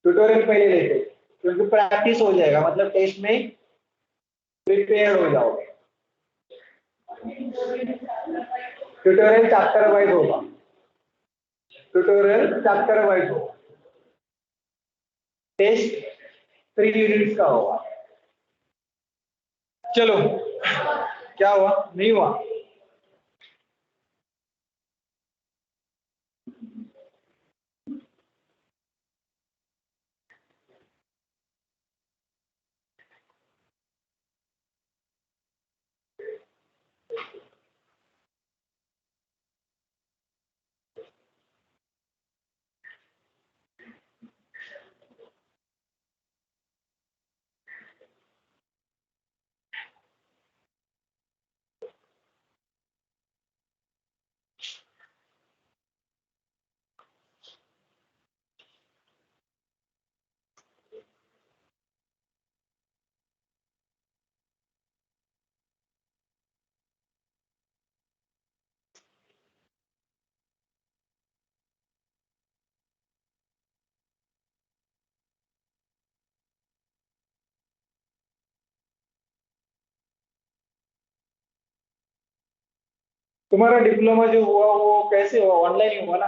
ट्यूटोरियल पहले लेते, क्योंकि प्रैक्टिस हो जाएगा, मतलब टेस्ट में प्रिपेयर हो जाओगे। ट्यूटोरियल चैप्टर वाइज होगा, ट्यूटोरियल चैप्टर वाइज होगा, टेस्ट 3 यूनिट्स का होगा। चलो क्या हुआ, नहीं हुआ? तुम्हारा डिप्लोमा जो हुआ वो कैसे हुआ, ऑनलाइन ही हुआ ना,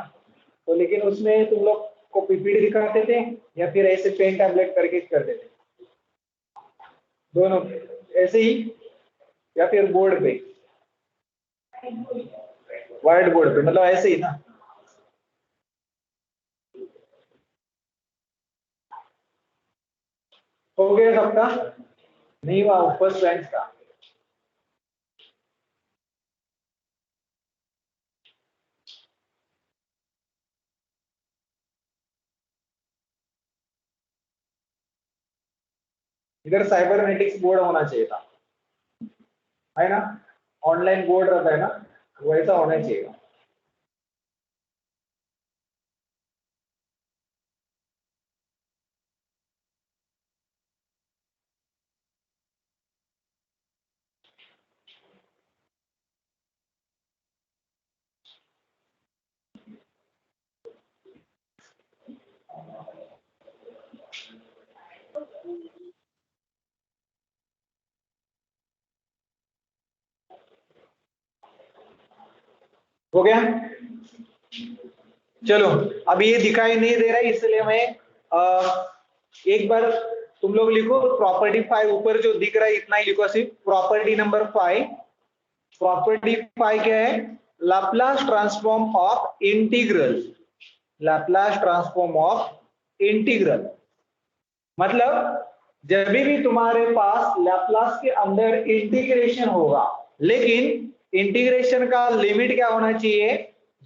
तो लेकिन उसमें तुम लोग को पीपीटी दिखाते थे या फिर ऐसे पेन टैबलेट करके करते थे, दोनों ऐसे ही, या फिर बोर्ड पे, व्हाइट बोर्ड पे, मतलब ऐसे ही ना? हो गया सबका? नहीं हुआ फर्स्ट बेंच का? इधर साइबरनेटिक्स बोर्ड होना चाहिए था, है ना? ऑनलाइन बोर्ड रहता है ना, वैसा होना चाहिए। हो गया? चलो, अब ये दिखाई नहीं दे रहा है इसलिए मैं एक बार तुम लोग लिखो प्रॉपर्टी 5, ऊपर जो दिख रहा है इतना ही लिखो, सिर्फ प्रॉपर्टी नंबर 5। प्रॉपर्टी 5 क्या है? Laplace transform of integral. Laplace transform of integral मतलब जब भी तुम्हारे पास लैपलास के अंदर इंटीग्रेशन होगा, लेकिन इंटीग्रेशन का लिमिट क्या होना चाहिए?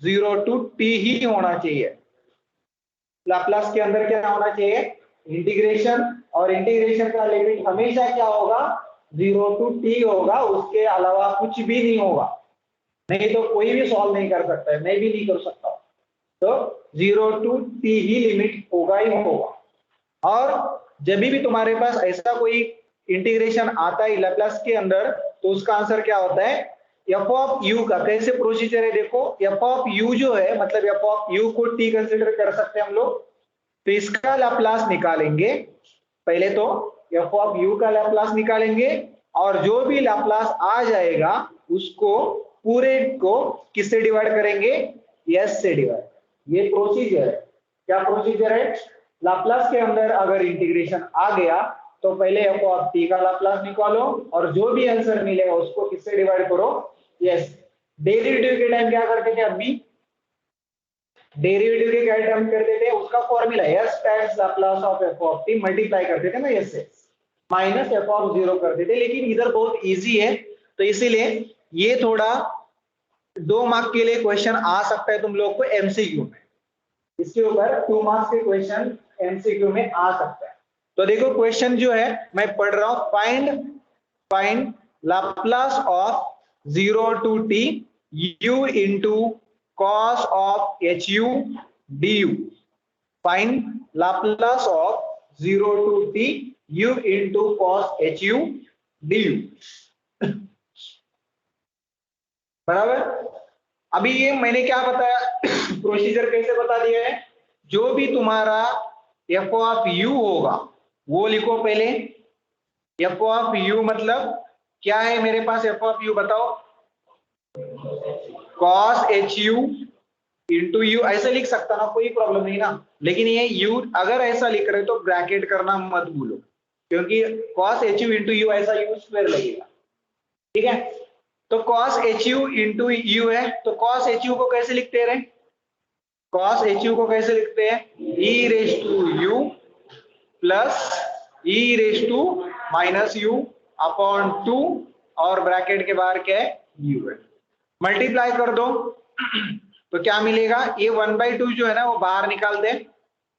0 to t ही होना चाहिए। लैपलास के अंदर क्या होना चाहिए? इंटीग्रेशन, और इंटीग्रेशन का लिमिट हमेशा क्या होगा? 0 to t होगा, उसके अलावा कुछ भी नहीं होगा। नहीं तो कोई भी सॉल्व नहीं कर सकता है, मैं भी नहीं कर सकता। तो 0 to t ही लिमिट होगा ही होगा। और जब भी तुम्हारे पास ऐसा कोई इंटीग्रेशन आता है लैपलास के अंदर, तो उसका आंसर क्या होता है? एफ ऑफ यू का कैसे प्रोसीजर है देखो, एफ ऑफ यू जो है, मतलब एफ ऑफ यू को टी कंसीडर कर सकते हैं हम लोग, तो इसका लैपलास निकालेंगे। पहले तो एफ ऑफ यू का लैपलास निकालेंगे, और जो भी लैपलास आ जाएगा उसको पूरे को किससे डिवाइड करेंगे? एस से डिवाइड। ये प्रोसीजर है। क्या प्रोसीजर है? लाप्लास के अंदर अगर इंटीग्रेशन आ गया तो पहले एफ ऑफ टी का लाप्लास निकालो, और जो भी आंसर मिलेगा उसको किससे डिवाइड करो? यस। डेरिवेटिव के टाइम क्या करते थे? अभी डेरिवेटिव के क्या टर्म करते थे? उसका formula S times Laplace of f of T, multiply करते थे ना एस से, माइनस एफ ऑफ 0 करते थे। लेकिन इधर बहुत इजी है, तो इसीलिए ये थोड़ा 2 मार्क के लिए क्वेश्चन आ सकता है तुम लोग को एमसीक्यू में। इसके ऊपर 2 मार्क्स के क्वेश्चन एमसीक्यू में आ सकता है। तो देखो क्वेश्चन जो है मैं पढ़ रहा हूं, find Laplace of 0 to t u into cos of hu du। Find Laplace of 0 to t u into cos hu du। बराबर? अभी ये मैंने क्या बताया, प्रोसीजर कैसे बता दिया है? जो भी तुम्हारा एफ ऑफ यू होगा वो लिखो पहले। एफ ऑफ यू मतलब क्या है मेरे पास? एफ ऑफ यू बताओ। Cos H U into you, ऐसे लिख सकता ना, कोई प्रॉब्लम नहीं ना। लेकिन ये यू अगर ऐसा लिख रहे तो ब्रैकेट करना मत भूलो, क्योंकि cos H U into you ऐसा यू स्क्वायर लगेगा। ठीक है? तो cos H U into you है, तो cos एच यू को कैसे लिखते रहे? cos एच यू को कैसे लिखते हैं? e raise to u plus e raise to minus u upon 2, और ब्रैकेट के बाहर क्या है? u है। मल्टीप्लाई कर दो तो क्या मिलेगा? ये 1/2 जो है ना वो बाहर निकाल दे,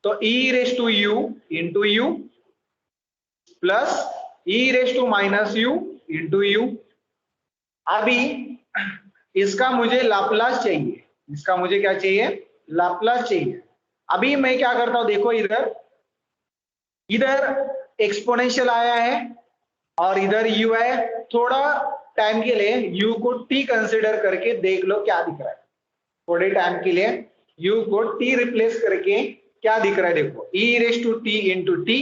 तो e raise to u into u plus e raise to minus u into u. अभी इसका मुझे लाप्लास चाहिए, इसका मुझे क्या चाहिए? लाप्लास चाहिए। अभी मैं क्या करता हूं देखो, इधर एक्सपोनेंशियल आया है और इधर u है। थोड़ा टाइम के लिए u को t कंसीडर करके देख लो क्या दिख रहा है। थोड़े टाइम के लिए u को t रिप्लेस करके क्या दिख रहा है देखो, e raise to t into t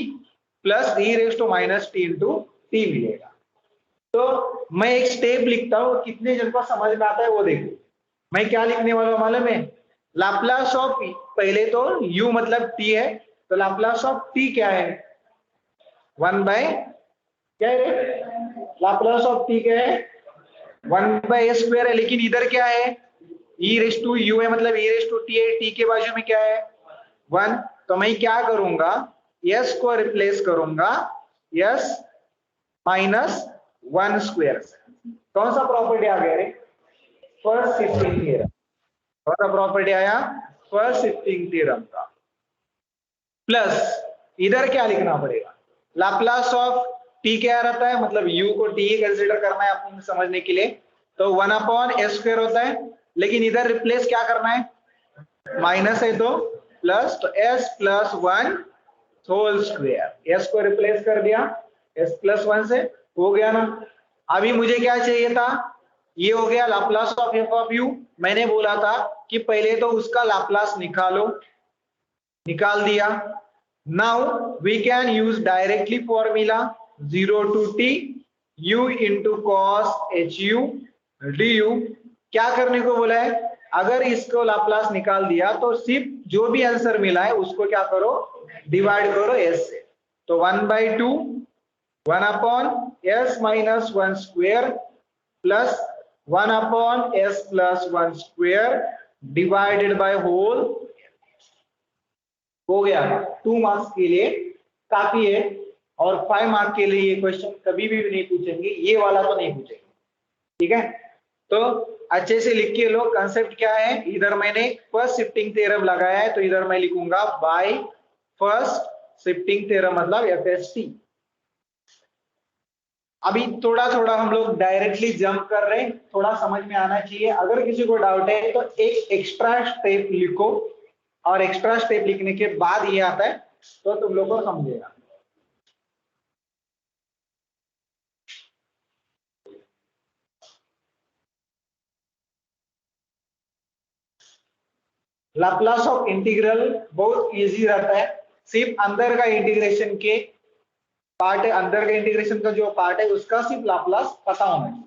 plus e raise to minus t into t मिलेगा। तो मैं एक स्टेप लिखता हूं, कितने जन को समझ में आता है वो देखो। मैं क्या लिखने वाला हूं मालूम है? लाप्लास ऑफ, पहले तो u मतलब t है, तो लाप्लास ऑफ t क्या है? 1 बाय क्या है? लाप्लास ऑफ t क्या है? 1 बाय a स्क्वायर है, लेकिन इधर क्या है? e रेस टू u है, मतलब e रेस टू t है, t के बाजू में क्या है? 1। तो मैं क्या करूंगा, s को रिप्लेस करूंगा s माइनस 1 स्क्वायर से। कौन सा प्रॉपर्टी आ गया रे? First shifting theorem. कौन सा प्रॉपर्टी आया? फर्स्ट शिफ्टिंग थ्योरम का। प्लस इधर क्या लिखना पड़ेगा? लाप्लास ऑफ t क्या रहता है, मतलब u को t कंसीडर करना है आपको समझने के लिए, तो 1 अपॉन s स्क्वायर होता है, लेकिन इधर रिप्लेस क्या करना है? माइनस है तो प्लस, तो s plus 1 whole square. s को रिप्लेस कर दिया s प्लस 1 से, हो गया ना। अभी मुझे क्या चाहिए था? ये हो गया Laplace of f of u। मैंने बोला था कि पहले तो उसका लाप्लास निकालो, निकाल दिया। Now we can use directly formula 0 to t u into cos hu du। क्या करने को बोला है? अगर इसको लाप्लास निकाल दिया तो सिर्फ जो भी आंसर मिला है उसको क्या करो? डिवाइड करो s से। तो 1/2 1 upon s minus 1 square plus 1 upon s plus 1 square divided by whole. हो गया। 2 मार्क्स के लिए काफी है, और 5 मार्क्स के लिए ये क्वेश्चन कभी भी नहीं पूछेंगे, ये वाला तो नहीं पूछेंगे, ठीक है? तो अच्छे से लिख के लो। कंसेप्ट क्या है? इधर मैंने फर्स्ट शिफ्टिंग थ्योरम लगाया है, तो इधर मैं लिखूंगा बाय फर्स्ट शिफ्टिंग थ्योरम, मतलब FST। अभी थोड़ा थोड़ा हम लोग डायरेक्टली जंप कर रहे हैं, थोड़ा समझ में आना चाहिए। अगर किसी को डाउट है तो एक एक्स्ट्रा स्टेप लिखो, और एक्स्ट्रा स्टेप लिखने के बाद ये आता है तो तुम लोग को समझेगा। लाप्लास ऑफ इंटीग्रल बहुत इजी रहता है, सिर्फ अंदर का इंटीग्रेशन के पार्ट है, अंदर का इंटीग्रेशन का जो पार्ट है उसका सिर्फ लाप्लास पता होना चाहिए।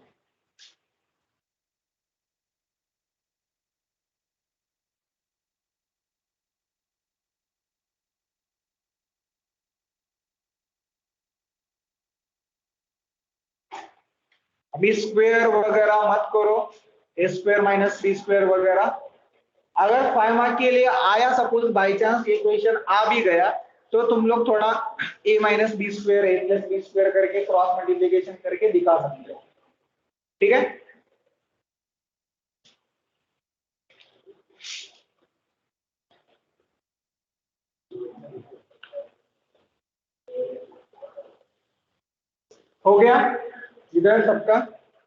अभी स्क्वायर वगैरह मत करो, a square minus b square वगैरह। अगर 5 मार्क के लिए आया, सपोज बाई चांस ये क्वेश्चन आ भी गया, तो तुम लोग थोड़ा a minus b square a plus b square करके क्रॉस मल्टीप्लिकेशन करके दिखा सकते हो, ठीक है? हो गया इधर सबका।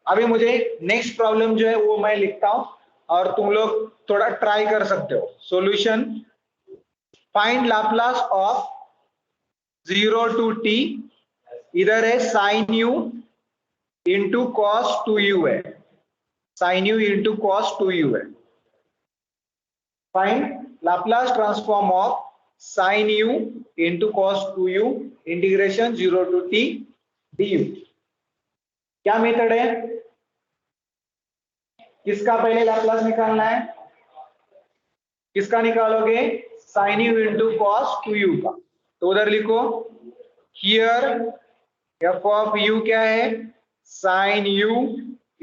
अभी मुझे नेक्स्ट प्रॉब्लम जो है वो मैं लिखता हूं, और तुम लोग थोड़ा ट्राई कर सकते हो। Solution, find Laplace of 0 to t, इधर है sign u into cos 2u है, sign u into cos 2u है। Find Laplace transform of sine u into cos 2u integration 0 to t du। क्या मेथड है? किसका पहले लाप्लास निकालना है? किसका निकालोगे? Sign u into cos 2u का। तो उधर लिखो, हियर f ऑफ u क्या है? Sign u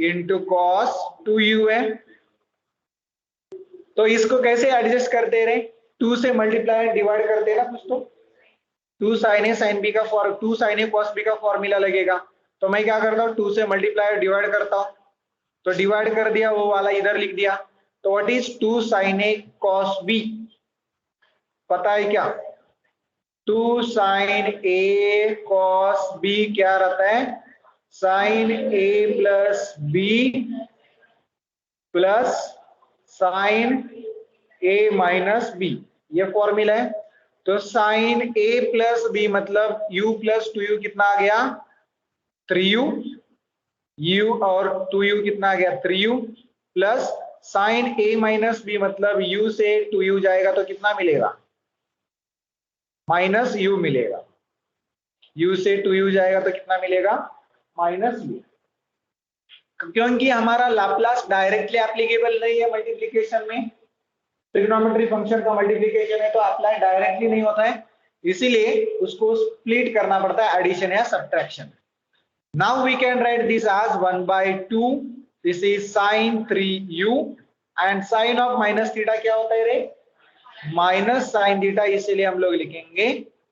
into cos 2u है। तो इसको कैसे एडजस्ट करते रहे? 2 से मल्टीप्लाई डिवाइड करते ना कुछ, तो 2 साइन ए साइन बी का 2 साइन ए कॉस बी का फॉर्मूला लगेगा। तो मैं क्या करता हूँ, 2 से मल्टीप्लाई डिवाइड करता हूँ, तो डिवाइड कर दिया, वो वाला इधर लिख दिया। तो what is 2 sine a cos b? पता है क्या? 2 साइन ए कॉस बी क्या रहता है? साइन ए प्लस बी प्लस साइन ए माइनस बी, ये फॉर्मूला है। तो साइन ए प्लस बी मतलब u प्लस 2u कितना आ गया? 3u, u और 2u कितना आ गया? 3u plus sine a minus b मतलब u से 2u जाएगा तो कितना मिलेगा? माइनस u मिलेगा। u से 2u जाएगा तो कितना मिलेगा? Minus u। क्योंकि हमारा लाप्लास डायरेक्टली एप्लीकेबल नहीं है मल्टीप्लिकेशन में, ट्रिग्नोमेट्री फंक्शन का मल्टीप्लिकेशन है तो अप्लाई डायरेक्टली नहीं होता है, इसीलिए उसको स्प्लिट करना पड़ता है एडिशन या subtraction. Now we can write this as 1/2, this is sin 3u and sine of minus theta क्या होता है रे, माइनस साइन थीटा, इसीलिए हम लोग लिखेंगे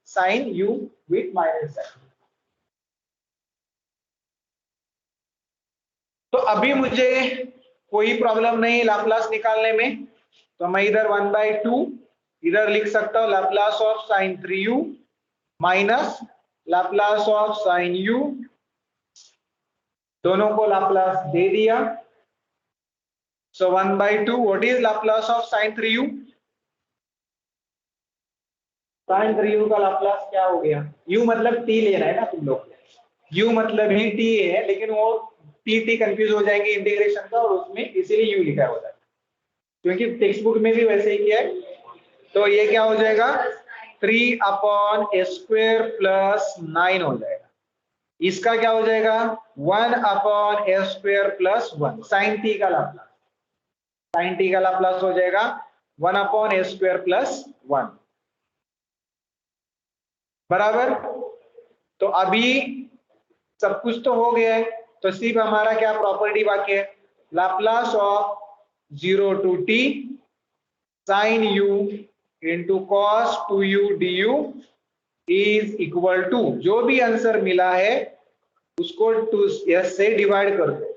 sin u with minus sine. तो अभी मुझे कोई प्रॉब्लम नहीं लाप्लास निकालने में, तो मैं इधर 1/2 इधर लिख सकता हूं Laplace of sin 3u minus Laplace of sin u, दोनों को लाप्लास दे दिया। सो 1/2 what is Laplace of sin 3u, sin 3u का लाप्लास क्या हो गया, u मतलब t लेना है ना तुम लोग, u मतलब ही t है, लेकिन वो t कंफ्यूज हो जाएंगे इंटीग्रेशन का, और उसमें इसीलिए u लिखा होता है, क्योंकि टेक्स्ट बुक में भी वैसे ही किया है। तो ये क्या हो जाएगा 3/a² प्लस 9 हो जाएगा, इसका क्या हो जाएगा 1/a² प्लस 1, sin t का लाप्लास, sin t का लाप्लास हो जाएगा 1/a² प्लस 1, बराबर। तो अभी सब कुछ तो हो गया है, तो सिर्फ हमारा क्या प्रॉपर्टी बाकी है, Laplace of 0 to t sin u into cos 2u du is equal to, जो भी आंसर मिला है उसको 2s से डिवाइड कर दो,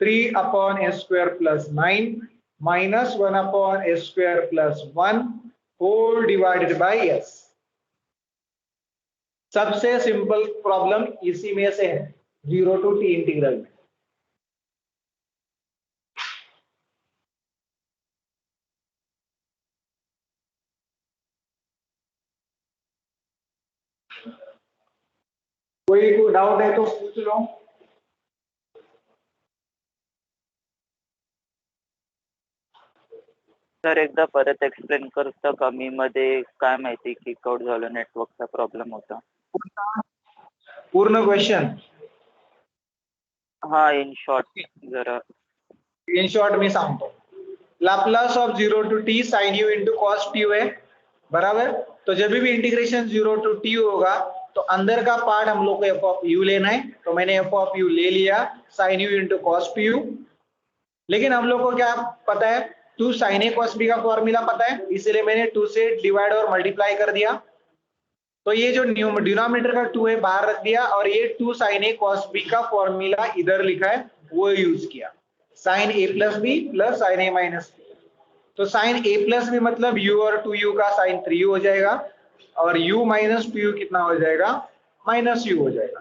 3/a² plus 9 minus 1/a² plus 1 whole divided by s। सबसे सिंपल प्रॉब्लम इसी में से है 0 to t इंटीग्रल में। कोई डाउट है तो पूछ लो। सर एकदा परत एक्सप्लेन करता का, मी मध्ये काय माहिती किक आउट झालं, नेटवर्कचा प्रॉब्लेम होता। पूर्ण क्वेश्चन हाँ इन शॉर्ट जरा। इन शॉर्ट में सांगतो, Laplace of 0 to t sin u into cos tu है, बराबर। तो जब भी इंटीग्रेशन 0 to t होगा तो अंदर का पार्ट हम लोग को f of u लेना है, तो मैंने f of u ले लिया sin u into cos tu, लेकिन हम लोग को क्या पता है 2 sin a cos b का फॉर्मूला पता है, इसलिए मैंने 2 से डिवाइड और मल्टीप्लाई कर दिया। तो ये जो डिनोमिनेटर का 2 है बाहर रख दिया, और ये 2 sin a cos b का फॉर्मूला इधर लिखा है वो यूज किया, sin a plus b plus sin a minus b। तो sin a प्लस b मतलब u और 2u का sin 3u हो जाएगा, और u माइनस 2u कितना हो जाएगा माइनस u हो जाएगा।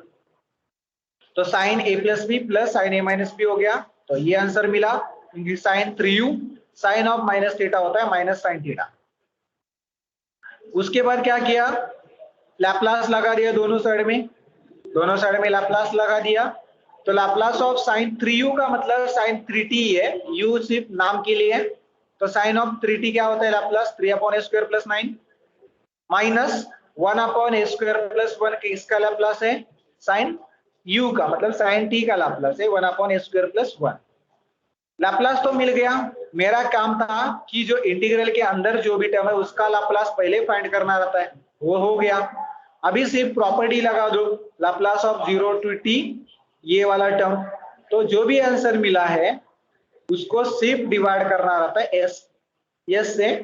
तो sin a plus b plus sin a minus b हो गया, तो ये आंसर मिला, क्योंकि sin 3u sine of minus theta होता है माइनस साइन थीटा। उसके बाद क्या किया, लैप्लास लगा दिया दोनों साइड में लैप्लास लगा दिया। तो लैप्लास ऑफ साइन 3u का मतलब साइन 3t है, u सिर्फ नाम के लिए है, तो साइन ऑफ 3t क्या होता है Laplace 3/a² plus 9 minus 1/a² plus 1, इसका लैप्लास है साइन u का मतलब साइन t का लैप्लास है 1/a² प्लस 1। लाप्लास तो मिल गया, मेरा काम था कि जो इंटीग्रल के अंदर जो भी टर्म है उसका लाप्लास पहले फाइंड करना रहता है, वो हो गया। अभी सिर्फ प्रॉपर्टी लगा दो लाप्लास ऑफ 0 to t ये वाला टर्म, तो जो भी आंसर मिला है उसको सिर्फ डिवाइड करना रहता है s से,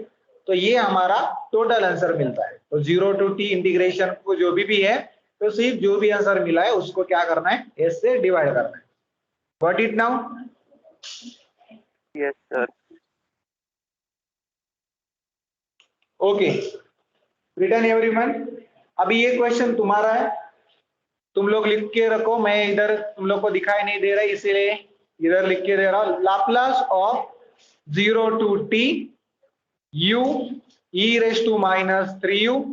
तो ये हमारा टोटल आंसर मिलता है। तो 0 to t इंटीग्रेशन को जो भी है, तो सिर्फ जो भी आंसर मिला है उसको क्या करना है s से डिवाइड करना है। Got it now? Yes sir. Okay, return everyone. अभी ये क्वेश्चन तुम्हारा है, तुम लोग लिख के रखो, मैं इधर तुम लोग को दिखाई नहीं दे रहा है इसीलिए इधर लिख के दे रहा हूं। Laplace of 0 to t u e⁻³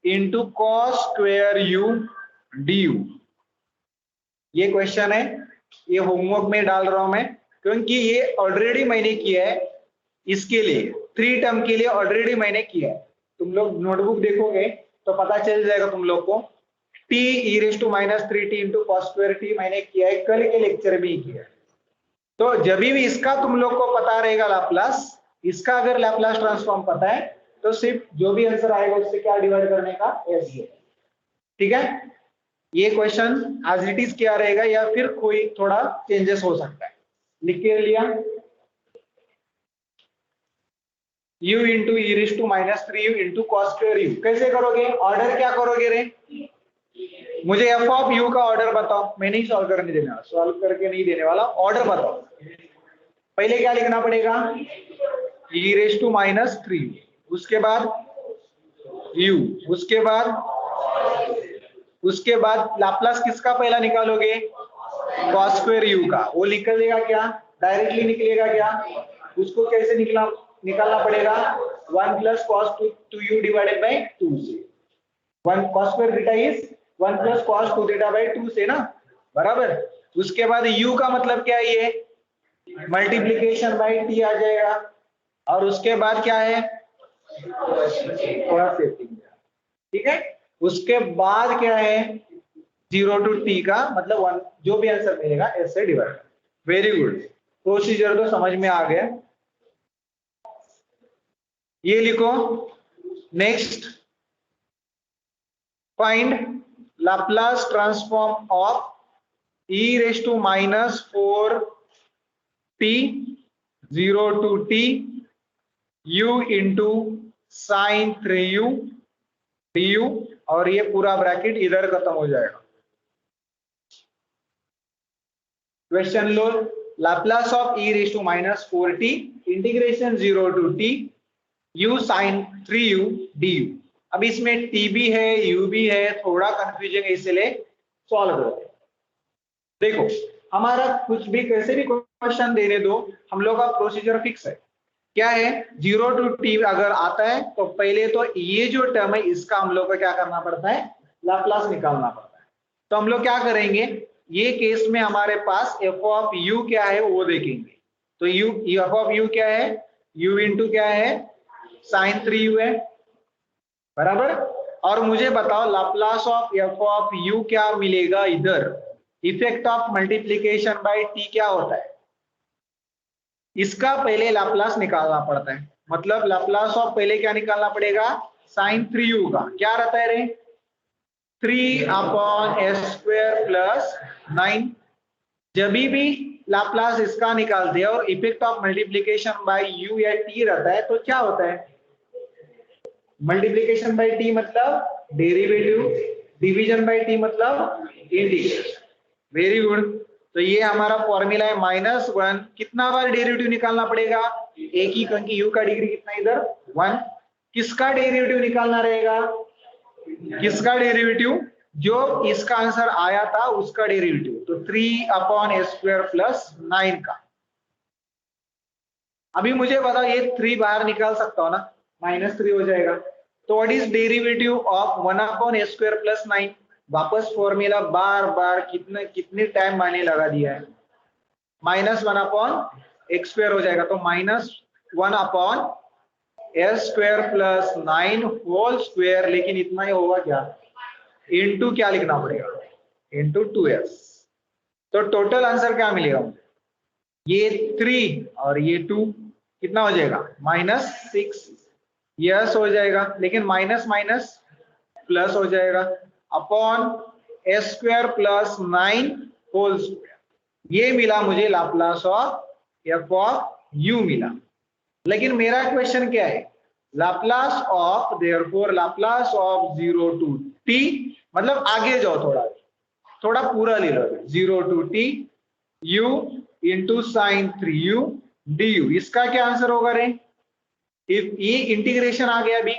into cos square u du, ये क्वेश्चन है, ये होमवर्क में डाल रहा हूं मैं, क्योंकि ये ऑलरेडी मैंने किया है, इसके लिए 3 टर्म के लिए ऑलरेडी मैंने किया है। तुम लोग नोटबुक देखोगे तो पता चल जाएगा तुम लोग को t e raise to minus 3t into cos square t मैंने किया है, कल के लेक्चर में ही किया है। तो जब भी इसका तुम लोग को पता रहेगा लाप्लास, इसका अगर लाप्लास ट्रांसफॉर्म पता है तो सिर्फ जो भी आंसर आएगा उससे क्या डिवाइड करने का, एस है। ठीक है, ये क्वेश्चन एज इट इज क्या रहेगा या फिर कोई थोड़ा चेंजेस हो सकता है। लिख के लिया, u into e raise to minus 3u into cos square u. कैसे करोगे, ऑर्डर क्या करोगे रे, मुझे एफ ऑफ यू का ऑर्डर बताओ, मैं नहीं सॉल्व करने देने वाला, सॉल्व करके नहीं देने वाला, ऑर्डर बताओ। पहले क्या लिखना पड़ेगा, ई रेस टू माइनस 3, उसके बाद u, उसके बाद लाप्लास किसका पहला निकालोगे, कॉस स्क्वायर यू का, वो निकलेगा क्या, डायरेक्टली निकलेगा क्या, उसको कैसे निकालना पड़ेगा, 1 plus cos 2u divided by 2 से, 1 cos square theta is 1 plus cos 2 theta by 2 से ना, बराबर। उसके बाद u का मतलब क्या है, ये मल्टीप्लीकेशन बाय t आ जाएगा, और उसके बाद क्या है, थोड़ा सेटिंग, ठीक है। उसके बाद क्या है, 0 टू t का मतलब 1, जो भी आंसर मिलेगा s से डिवाइड। वेरी गुड, प्रोसीजर तो समझ में आ गया। ये लिखो, next find Laplace transform of e raise to minus 4t 0 to t u into sine 3u du, और ये पूरा ब्रैकेट इधर खत्म हो जाएगा। क्वेश्चन लो, Laplace of e raise to minus 4t integration 0 to t u sine 3u du। अब इसमें t भी है u भी है, थोड़ा कंफ्यूजिंग है, इसलिए सॉल्व करते हैं। देखो, हमारा कुछ भी कैसे भी क्वेश्चन देने दो, हम लोग का प्रोसीजर फिक्स है। क्या है, 0 टू t अगर आता है तो पहले तो ये जो टर्म है इसका हम लोग को क्या करना पड़ता है, लाप्लास निकालना पड़ता है। तो हम लोग क्या करेंगे, ये केस में हमारे पास f ऑफ u क्या है वो देखेंगे। तो f ऑफ u क्या है, u इंटू क्या है, साइन 3u है, बराबर। और मुझे बताओ Laplace of f of u क्या मिलेगा, इधर effect of multiplication bye t क्या होता है, इसका पहले लाप्लास निकालना पड़ता है। मतलब लाप्लास ऑफ पहले क्या निकालना पड़ेगा, साइन 3u का क्या रहता है रे, 3 अपॉन s स्क्वायर प्लस 9। जब भी लाप्लास इसका निकालते हैं और effect of multiplication bye u या t रहता है तो क्या होता है, मल्टीप्लीकेशन बाय t मतलब डेरिवेटिव, डिवीजन बाय t मतलब इंटीग्रेशन। वेरी गुड, तो ये हमारा फॉर्मूला है -1। कितना बार डेरिवेटिव निकालना पड़ेगा, एक ही, क्योंकि u का डिग्री कितना इधर 1। किसका डेरिवेटिव निकालना रहेगा, किसका डेरिवेटिव, जो इसका आंसर आया था उसका डेरिवेटिव, तो 3 अपॉन s स्क्वायर प्लस 9 का। अभी मुझे बताओ, ये 3 बाहर निकाल सकता हो ना, -3 हो जाएगा। तो what is derivative of 1 upon s square plus 9, वापस फॉर्मूला बार बार कितने टाइम मैंने लगा दिया है, -1 अपॉन x स्क्वायर हो जाएगा, तो -1 upon s square plus 9 whole square, लेकिन इतना ही होगा क्या, इनटू क्या लिखना पड़ेगा, इनटू 2s। तो टोटल आंसर क्या मिलेगा मुझे, ये 3 और ये 2 कितना हो जाएगा, -6, यस हो जाएगा, लेकिन माइनस माइनस प्लस हो जाएगा, upon s square plus 9 whole square. ये मिला मुझे Laplace of f of u मिला। लेकिन मेरा क्वेश्चन क्या है, Laplace of, therefore Laplace of 0 to t, मतलब आगे जाओ, थोड़ा पूरा ले लो, 0 to t u into sine 3u du। इसका क्या आंसर होगा रे, इफ ये इंटीग्रेशन आ गया, अभी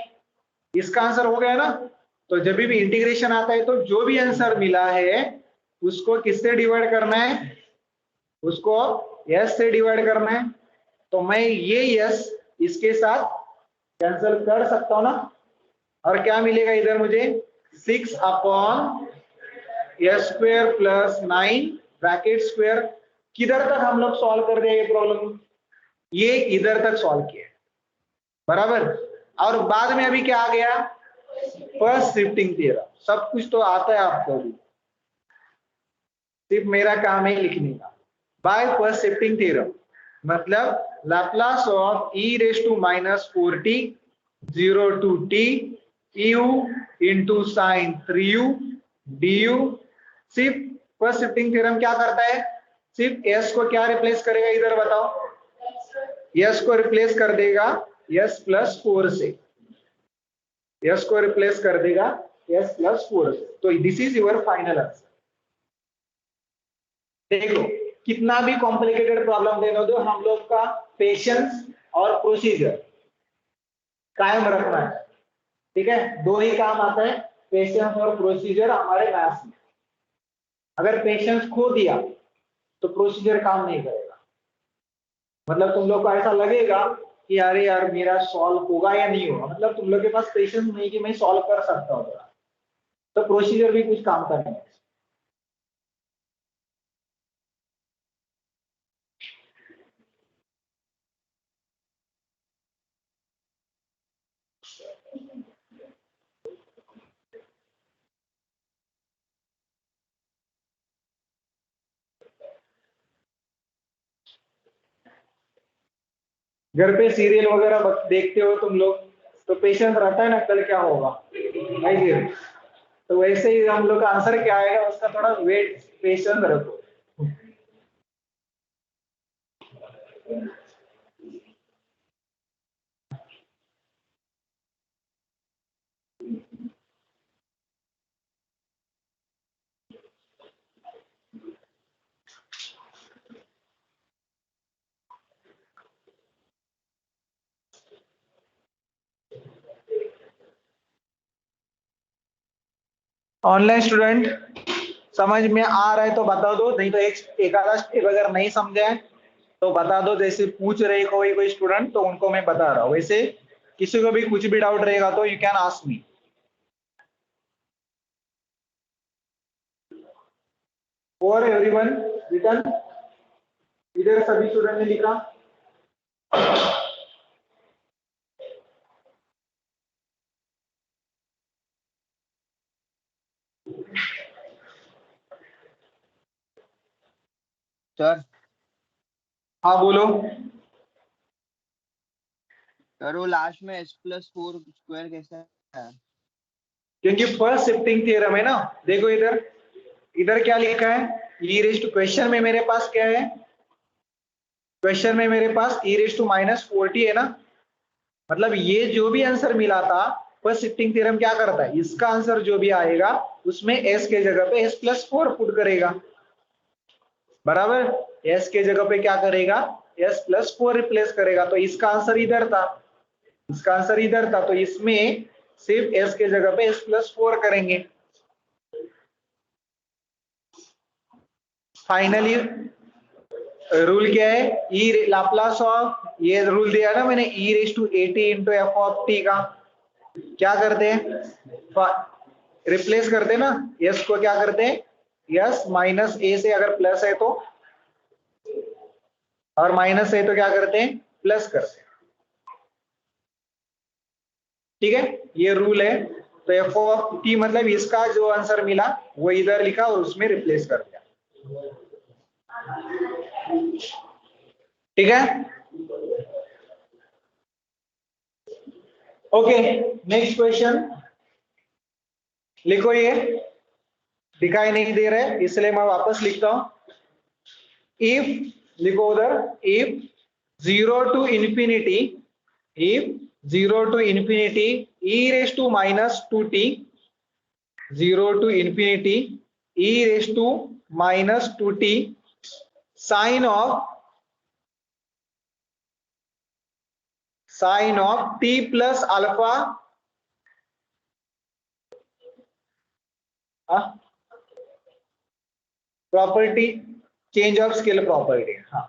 इसका आंसर हो गया ना। तो जब भी इंटीग्रेशन आता है तो जो भी आंसर मिला है उसको किससे डिवाइड करना है, उसको s से डिवाइड करना है। तो मैं ये s इसके साथ कैंसिल कर सकता हूं ना, और क्या मिलेगा इधर मुझे, 6 upon s square plus 9 bracket square. किधर तक हम लोग सॉल्व कर रहे हैं ये प्रॉब्लम, ये इधर तक सॉल्व किया, बराबर। और बाद में अभी क्या आ गया, फर्स्ट शिफ्टिंग थ्योरम, सब कुछ तो आता है आपको भी, सिर्फ मेरा काम है लिखने का। बाय फर्स्ट शिफ्टिंग थ्योरम मतलब Laplace of e raise to minus 4t 0 to t u into sine 3u du। सिर्फ फर्स्ट शिफ्टिंग थ्योरम क्या करता है, सिर्फ s को क्या रिप्लेस करेगा इधर बताओ, s को रिप्लेस कर देगा s प्लस 4 से, s को रिप्लेस कर देगा s प्लस 4 से। तो this is your final answer. देखो कितना भी कॉम्प्लिकेटेड प्रॉब्लम देना दो, हम लोग का पेशेंस और प्रोसीजर कायम रखना है, ठीक है। दो ही काम आता है, पेशेंस और प्रोसीजर हमारे मैथ्स में। अगर पेशेंस खो दिया तो प्रोसीजर काम नहीं करेगा। मतलब तुम लोग को ऐसा लगेगा कि अरे यार मेरा सॉल्व होगा या नहीं होगा, मतलब तुम लोग के पास पेशेंस नहीं कि मैं सॉल्व कर सकता हूँ, तो प्रोसीजर भी कुछ काम करेंगे। घर पे सीरियल वगैरह देखते हो तुम लोग, तो पेशेंस रहता है ना कल क्या होगा, नहीं जी। तो वैसे ही हम लोग का आंसर क्या आएगा उसका थोड़ा वेट पेशेंस रखो। ऑनलाइन स्टूडेंट समझ में आ रहा है तो बता दो, नहीं तो एक आधा स्टेप अगर नहीं समझे हैं तो बता दो। जैसे पूछ रहे कोई स्टूडेंट तो उनको मैं बता रहा हूँ, वैसे किसी को भी कुछ भी डाउट रहेगा तो यू कैन आस्क मी। और एवरीवन रिटर्न, इधर सभी स्टूडेंट ने लिखा। सर हाँ बोलो। सर वो लास्ट में s+4 स्क्वायर कैसा है? क्योंकि फर्स्ट शिफ्टिंग थ्योरम है ना। देखो इधर, इधर क्या लिखा है, e रेज टू, क्वेश्चन में मेरे पास क्या है, क्वेश्चन में मेरे पास e raise to minus 4t है ना। मतलब ये जो भी आंसर मिला था फर्स्ट शिफ्टिंग थ्योरम क्या करता है, इसका आंसर जो भी आएगा उसमें s के जगह पे s+4 पुट करेगा, बराबर। s के जगह पे क्या करेगा, s+4 रिप्लेस करेगा। तो इसका आंसर इधर था, इसका आंसर इधर था, तो इसमें सिर्फ s के जगह पे s+4 करेंगे। फाइनली रूल क्या है, ई लाप्लास ऑफ, ये रूल दिया ना मैंने, e raise to 80 into f of t का क्या करते हैं, रिप्लेस करते ना, s को क्या करते हैं, s माइनस a से अगर प्लस है तो, और माइनस है तो क्या करते हैं, प्लस करते हैं, ठीक है। ये रूल है। तो एफ ऑफ टी मतलब इसका जो आंसर मिला वो इधर लिखा और उसमें रिप्लेस कर दिया, ठीक है। ओके नेक्स्ट क्वेश्चन लिखो। ये दिखाई नहीं दे रहा है इसलिए मैं वापस लिखता हूं। इफ, लिखो उधर, if 0 to infinity, if 0 to infinity e raised to minus 2t, 0 to infinity e raised to minus 2t sine of t plus alpha, property, change of scale property, हाँ।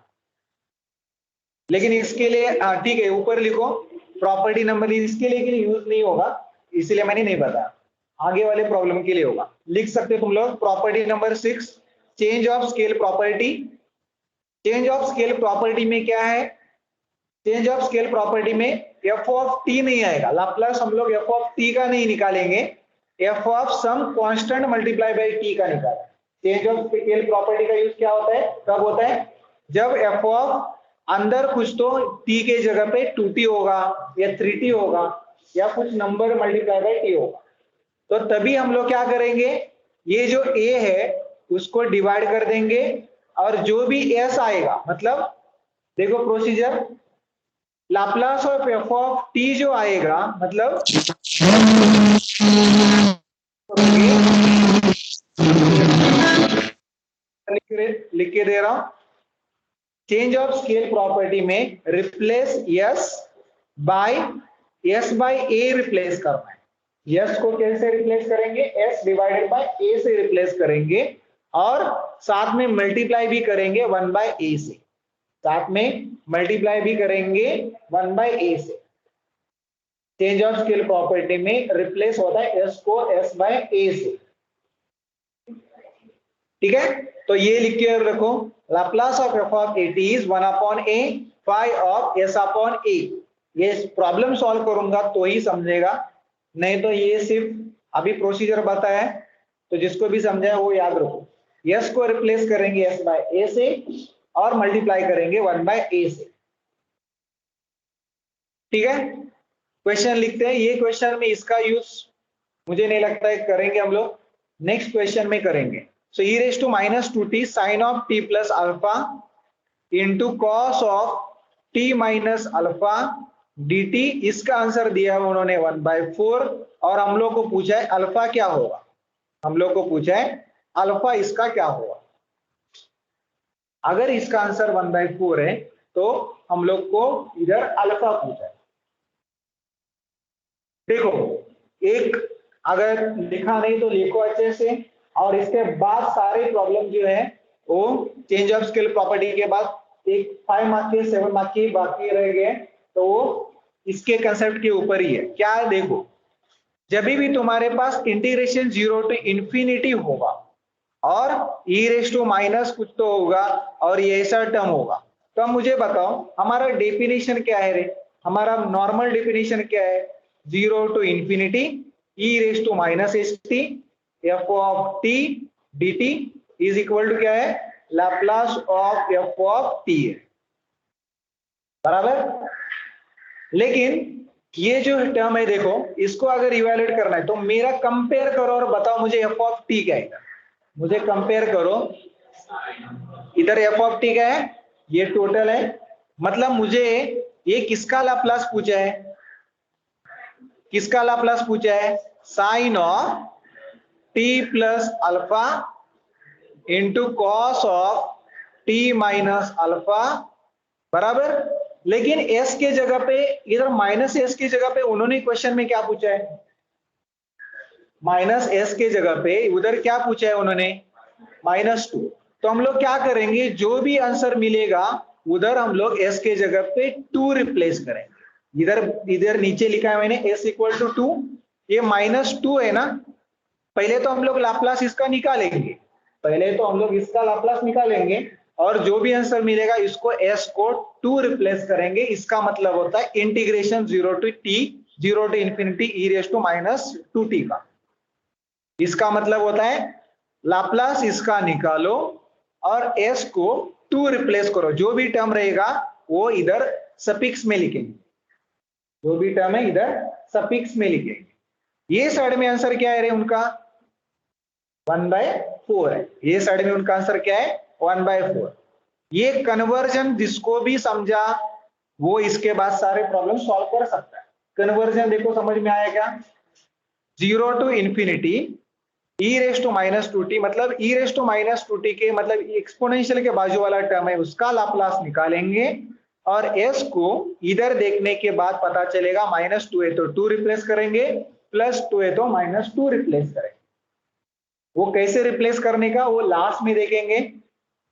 लेकिन इसके लिए ठीक है ऊपर लिखो प्रॉपर्टी नंबर, इसके लिए यूज नहीं होगा इसलिए मैंने नहीं बताया, आगे वाले प्रॉब्लम के लिए होगा। लिख सकते तुम लोग property number 6, change of scale property. Change of scale property में क्या है, चेंज ऑफ स्केल प्रॉपर्टी में एफ ऑफ टी नहीं आएगा, लाप्लास हम लोग एफ ऑफ टी का नहीं निकालेंगे, f of some constant multiply by t का निकालेंगे। चेंज ऑफ स्केल प्रॉपर्टी का यूज क्या होता है, कब होता है, जब एफ ऑफ अंदर कुछ तो टी के जगह पे 2t होगा या 3t होगा या कुछ नंबर मल्टीप्लाई बाय टी होगा, तो तभी हम लोग क्या करेंगे, ये जो a है उसको डिवाइड कर देंगे और जो भी s आएगा, मतलब देखो procedure, Laplace of f of t जो आएगा मतलब लिख के दे रहा हूं, चेंज ऑफ स्केल प्रॉपर्टी में replace s by a replace करना है। s को कैसे रिप्लेस करेंगे, s डिवाइडेड बाय a से रिप्लेस करेंगे और साथ में मल्टीप्लाई भी करेंगे 1 बाय a से, साथ में मल्टीप्लाई भी करेंगे 1 बाय a से। चेंज ऑफ स्केल प्रॉपर्टी में रिप्लेस होता है s को s बाय a से, ठीक है। तो ये लिख के रखो, Laplace of f of a t is 1 upon a phi of s upon a। ये प्रॉब्लम सॉल्व करूंगा तो ही समझेगा, नहीं तो ये सिर्फ अभी प्रोसीजर बताया है, तो जिसको भी समझाया वो याद रखो। s को रिप्लेस करेंगे s बाय a से और मल्टीप्लाई करेंगे 1 बाय a से, ठीक है। क्वेश्चन लिखते हैं, ये क्वेश्चन में इसका यूज मुझे नहीं लगता है करेंगे हम लोग, नेक्स्ट क्वेश्चन में करेंगे। सो e raised to minus 2t sin of t plus alpha into cos of t minus alpha dt, इसका आंसर दिया है उन्होंने 1/4 और हम लोग को पूछा है अल्फा क्या होगा, हम लोग को पूछा है अल्फा इसका क्या होगा। अगर इसका आंसर 1/4 है तो हम लोग को इधर अल्फा पूछा है। देखो एक अगर लिखा नहीं तो लिखो अच्छे से, और इसके बाद सारे प्रॉब्लम जो है वो चेंज ऑफ स्केल प्रॉपर्टी के बाद एक 5 मार्क के 7 मार्क के बाकी रह गए, तो वो इसके कंसेप्ट के ऊपर ही है। क्या है देखो, जब भी तुम्हारे पास इंटीग्रेशन 0 टू इंफिनिटी होगा और e रेस टू माइनस कुछ तो होगा और ये ऐसा टर्म होगा, तो अब मुझे बताओ हमारा डेफिनेशन क्या है रे, हमारा नॉर्मल डेफिनेशन क्या है, 0 to infinity e raise to minus S t f of t dt is equal to क्या है, Laplace of f of t है, बराबर। लेकिन ये जो टर्म है देखो, इसको अगर इवैल्यूएट करना है तो मेरा कंपेयर करो और बताओ मुझे f ऑफ t क्या है, मुझे कंपेयर करो, इधर f ऑफ t क्या है, ये टोटल है, मतलब मुझे ये किसका लाप्लास पूछा है, किसका लाप्लास पूछा है, sine of t plus alpha into cos of t minus alpha, बराबर। लेकिन s के जगह पे इधर माइनस s की जगह पे उन्होंने क्वेश्चन में क्या पूछा है, माइनस s के जगह पे उधर क्या पूछा है उन्होंने, -2। तो हम लोग क्या करेंगे, जो भी आंसर मिलेगा उधर हम लोग s के जगह पे 2 रिप्लेस करेंगे। इधर नीचे लिखा है मैंने s इक्वल टू 2, ये -2 है ना, पहले तो हम लोग लाप्लास इसका निकालेंगे, पहले तो हम लोग इसका लाप्लास निकालेंगे और जो भी आंसर मिलेगा इसको s को 2 रिप्लेस करेंगे। इसका मतलब होता है integration 0 to infinity e raise to -2t का, इसका मतलब होता है लाप्लास इसका निकालो और s को 2 रिप्लेस करो, जो भी टर्म रहेगा वो इधर सफिक्स में लिखेंगे, जो भी टर्म है इधर सफिक्स में लिखेंगे। ये साइड में आंसर क्या है रे उनका, 1/4 है, ये साइड में उनका आंसर क्या है, 1/4। ये कन्वर्जन जिसको भी समझा वो इसके बाद सारे प्रॉब्लम सॉल्व कर सकता है। कन्वर्जन देखो समझ में आया क्या, 0 to infinity e raise to -2t, मतलब e रेस टू -2t के मतलब एक्सपोनेंशियल के बाजू वाला टर्म है उसका लाप्लास निकालेंगे और s को इधर देखने के बाद पता चलेगा -2 है तो 2 रिप्लेस करेंगे, +2 है तो -2 रिप्लेस करेंगे। वो कैसे रिप्लेस करने का वो लास्ट में देखेंगे।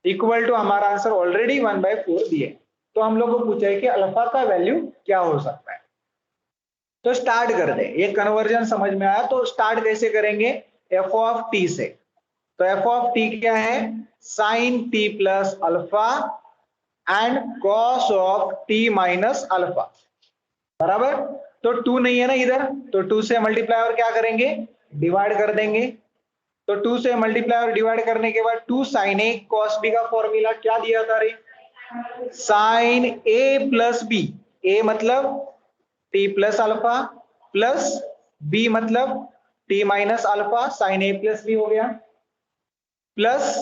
इक्वल टू हमारा आंसर ऑलरेडी 1/4 दिए, तो हम लोग को पूछा है कि अल्फा का वैल्यू क्या हो सकता है। तो स्टार्ट कर दे, ये कन्वर्जन समझ में आया तो स्टार्ट कैसे करेंगे, f ऑफ t से। तो f ऑफ t क्या है, sine t plus alpha and cos of t minus alpha, बराबर। तो 2 नहीं है ना इधर, तो 2 से मल्टीप्लाई और क्या करेंगे, डिवाइड कर देंगे। तो 2 से मल्टीप्लाई और डिवाइड करने के बाद 2 sin a cos b का फॉर्मूला क्या दिया था रे, sin a plus b, a मतलब t plus alpha plus b मतलब t minus alpha, sin a plus b हो गया, प्लस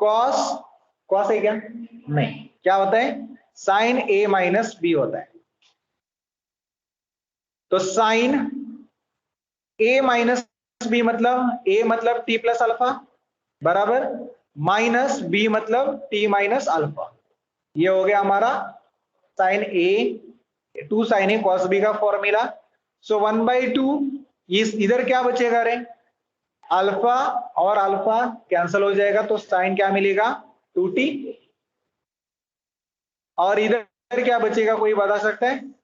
cos, cos है क्या, नहीं, क्या होता है sin a माइनस b होता है। तो sin a माइनस बी मतलब a मतलब t प्लस अल्फा बराबर माइनस b मतलब t माइनस अल्फा, ये हो गया हमारा sin a 2 sin a cos b का फॉर्मूला। सो 1/2 इस इधर क्या बचेगा रे, अल्फा और अल्फा कैंसिल हो जाएगा, तो साइन क्या मिलेगा 2t, और इधर क्या बचेगा कोई बता सकता है,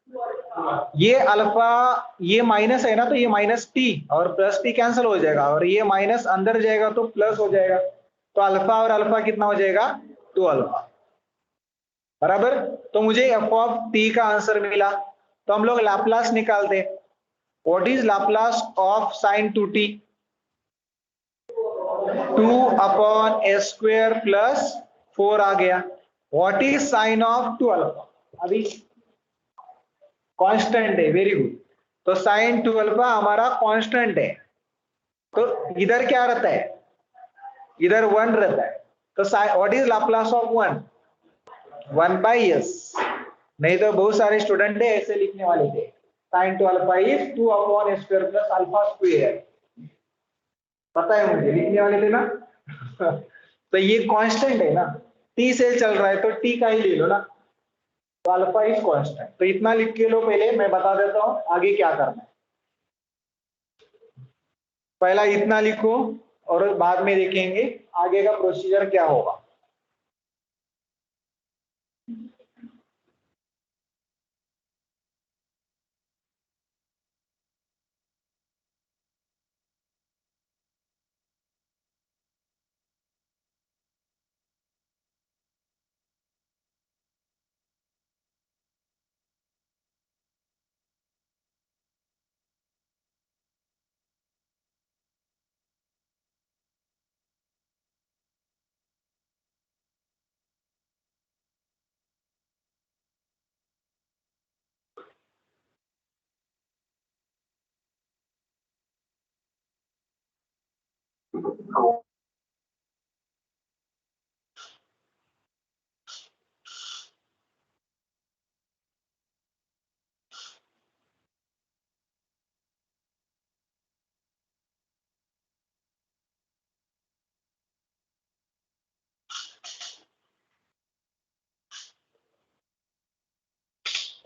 ये अल्फा, ये माइनस है ना, तो ये माइनस टी और प्लस टी कैंसिल हो जाएगा, और ये माइनस अंदर जाएगा तो प्लस हो जाएगा, तो अल्फा और अल्फा कितना हो जाएगा 2 अल्फा, बराबर। तो मुझे एफ ऑफ टी का आंसर मिला। तो हम लोग लाप्लास निकालते, what is Laplace of sign 2t, 2 upon a square plus 4 आ गया। What is sine of 2 alpha, अभी कांस्टेंट है, वेरी गुड। तो साइन 2 अल्फा हमारा कांस्टेंट है, तो इधर क्या रहता है, इधर 1 रहता है। तो what is Laplace of 1, 1/s, नहीं तो बहुत सारे स्टूडेंट है ऐसे लिखने वाले थे, sine 2 alpha is 2 upon a square plus alpha square, पता है मुझे, लिखने वाले थे ना। तो ये कांस्टेंट है ना, टी से चल रहा है तो टी का ही ले लो ना, तो अल्फा इज कांस्टेंट। तो इतना लिख के लो पहले, मैं बता देता हूं आगे क्या करना है। पहला इतना लिखो और बाद में देखेंगे आगे का प्रोसीजर क्या होगा।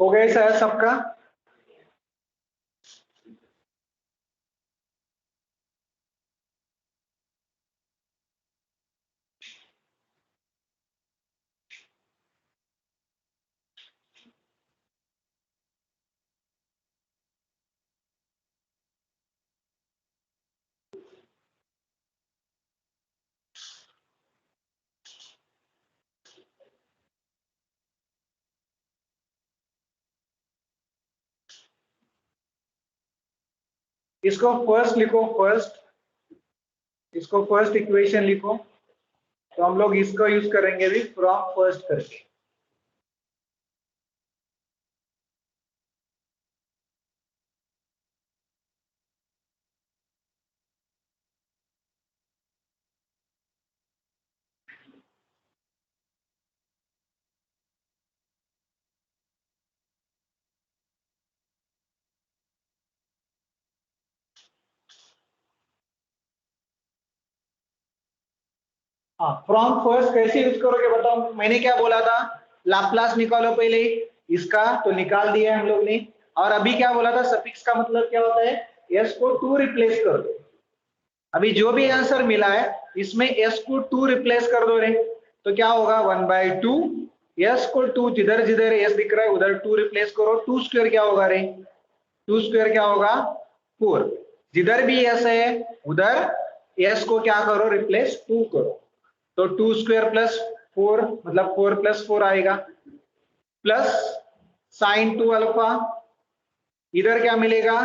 हो गया सर सबका, इसको फर्स्ट लिखो, फर्स्ट, इसको फर्स्ट इक्वेशन लिखो। तो हम लोग इसको यूज करेंगे भी फ्रॉम फर्स्ट करके। हाँ, फ्रॉम फर्स्ट कैसे यूज करोगे बताओ, मैंने क्या बोला था, लाप्लास निकालो पहले इसका, तो निकाल दिया हम लोग ने। और अभी क्या बोला था, सफिक्स का मतलब क्या होता है, एस को 2 रिप्लेस कर दो। अभी जो भी आंसर मिला है इसमें एस को 2 रिप्लेस कर दो रे, तो क्या होगा 1/2, एस को 2, जिधर जिधर एस दिख रहा है उधर 2 रिप्लेस करो, 2 स्क्वायर क्या होगा रे, 2 स्क्वायर क्या होगा 4, जिधर भी एस है उधर एस को क्या करो रिप्लेस 2 करो, तो 2 स्क्वायर प्लस 4 मतलब 4 + 4 आएगा, प्लस sin 2 अल्फा, इधर क्या मिलेगा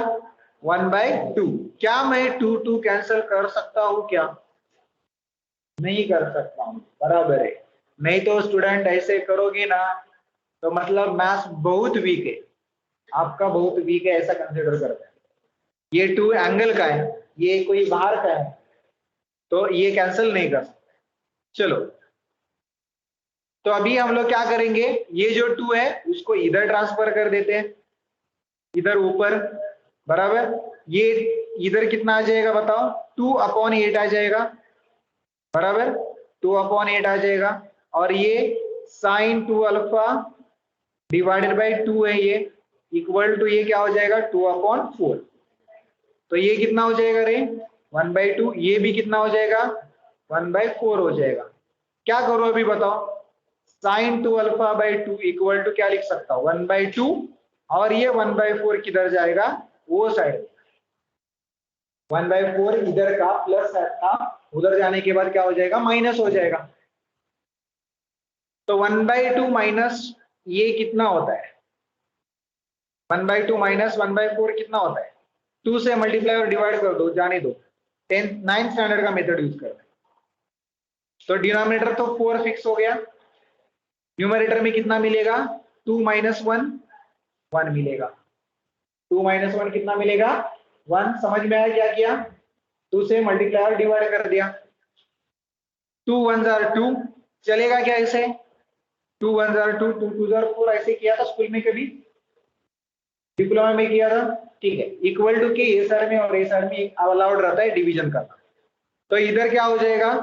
1/2। क्या मैं 2 कैंसिल कर सकता हूं क्या? नहीं कर सकता हूं, बराबर है। नहीं तो स्टूडेंट ऐसे करोगे ना तो मतलब मैथ्स बहुत वीक है, आपका बहुत वीक है ऐसा कंसिडर करते हैं। ये 2 एंगल का है, ये कोई बाहर का है, तो ये कैंसिल नहीं कर सकते। चलो, तो अभी हम लोग क्या करेंगे, ये जो 2 है उसको इधर ट्रांसफर कर देते हैं, इधर ऊपर, बराबर। ये इधर कितना आ जाएगा बताओ, 2/8 आ जाएगा, बराबर। 2/8 आ जाएगा, और ये sin 2 अल्फा डिवाइडेड बाई 2 है, ये इक्वल टू ये क्या हो जाएगा 2/4। तो ये कितना हो जाएगा रे 1/2, ये भी कितना हो जाएगा 1/4 हो जाएगा। क्या करो अभी बताओ, sin 2 alpha by 2 equal to क्या लिख सकता हूँ 1/2, और ये 1/4 किधर जाएगा, वो साइड 1/4 इधर का प्लस था, उधर जाने के बाद क्या हो जाएगा माइनस हो जाएगा। तो 1/2 माइनस ये कितना होता है, 1/2 माइनस 1/4 कितना होता है, 2 से मल्टीप्लाई और डिवाइड कर दो, जाने दो, 9th स्टैंडर्ड का मेथड यूज करते हैं। तो डिनोमिनेटर तो 4 फिक्स हो गया, न्यूमरेटर में कितना मिलेगा 2 - 1 1 मिलेगा, 2 - 1 कितना मिलेगा 1। समझ में आया क्या किया, 2 से मल्टीप्लाई और डिवाइड कर दिया, 2 1s are 2, चलेगा क्या ऐसे, 2 1s are 2, 2 2s are 4, ऐसे किया था स्कूल में कभी, डिप्लोमा में किया था, ठीक है। इक्वल टू के ये साइड में और ये साइड में अलाउड रहता है डिवीजन करना। तो इधर क्या हो जाएगा,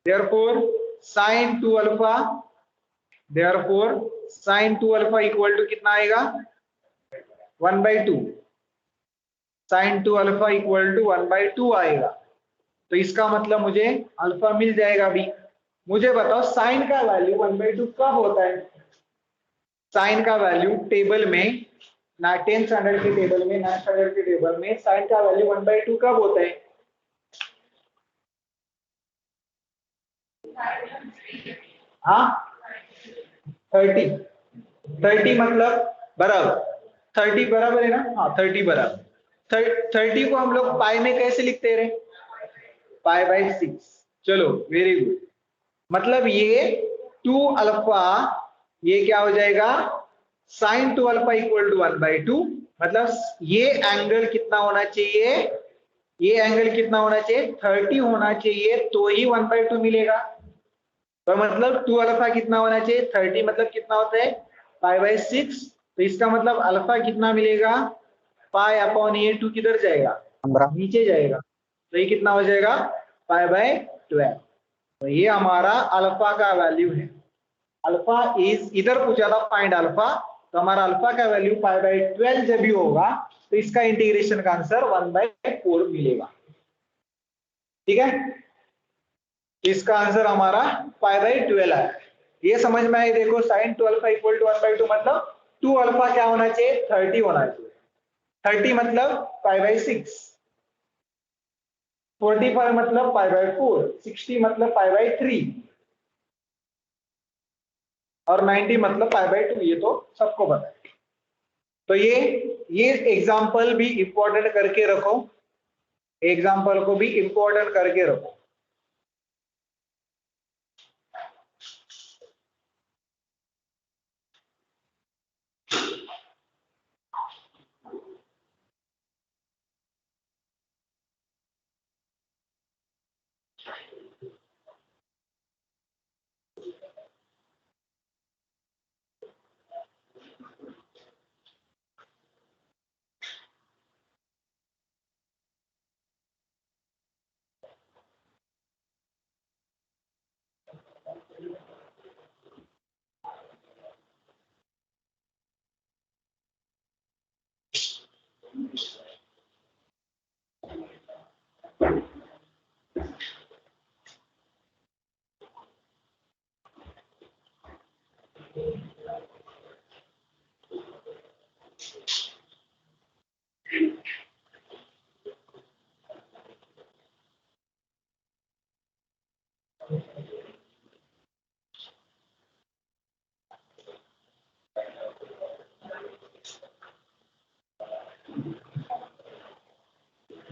therefore sin 2 alpha, therefore sin 2 alpha equal to कितना आएगा 1/2, sin 2 अल्फा इक्वल टू 1/2 आएगा। तो इसका मतलब मुझे अल्फा मिल जाएगा। अभी मुझे बताओ साइन का वैल्यू 1/2 कब होता है, साइन का वैल्यू टेबल में ना 10th स्टैंडर्ड के टेबल में, 9th स्टैंडर्ड के टेबल में साइन का वैल्यू 1/2 कब होता है, हाँ 30 30 मतलब बराबर, 30 बराबर है ना, हाँ 30 बराबर। 30 को हम लोग पाई में कैसे लिखते रहे, π/6। चलो वेरी गुड, मतलब ये 2 अल्फा, ये क्या हो जाएगा sin 2 अल्फा इक्वल टू 1/2, मतलब ये एंगल कितना होना चाहिए, ये एंगल कितना होना चाहिए 30 होना चाहिए, तो ही 1/2 मिलेगा। तो मतलब 2 अल्फा कितना होना चाहिए 30, मतलब कितना होता है π/6। तो इसका मतलब अल्फा कितना मिलेगा, π/2 किधर जाएगा नीचे जाएगा, तो ये कितना हो जाएगा π/12। तो ये हमारा अल्फा का वैल्यू है। अल्फा इज, इधर पूछा था फाइंड अल्फा, तो हमारा अल्फा का वैल्यू π/12 जब भी होगा तो इसका इंटीग्रेशन का आंसर 1/4 मिलेगा, ठीक है। इसका आंसर हमारा π/12 है। ये समझ में आए, देखो sin 2 अल्फा इक्वल टू 1/2 मतलब 2 अल्फा क्या होना चाहिए 30 होना चाहिए, 30 मतलब π/6, 45 मतलब π/4, 60 मतलब π/3, और 90 मतलब π/2, ये तो सबको पता है। तो ये एग्जांपल भी इंपॉर्टेंट करके रखो, एग्जांपल को भी इंपॉर्टेंट करके रखो।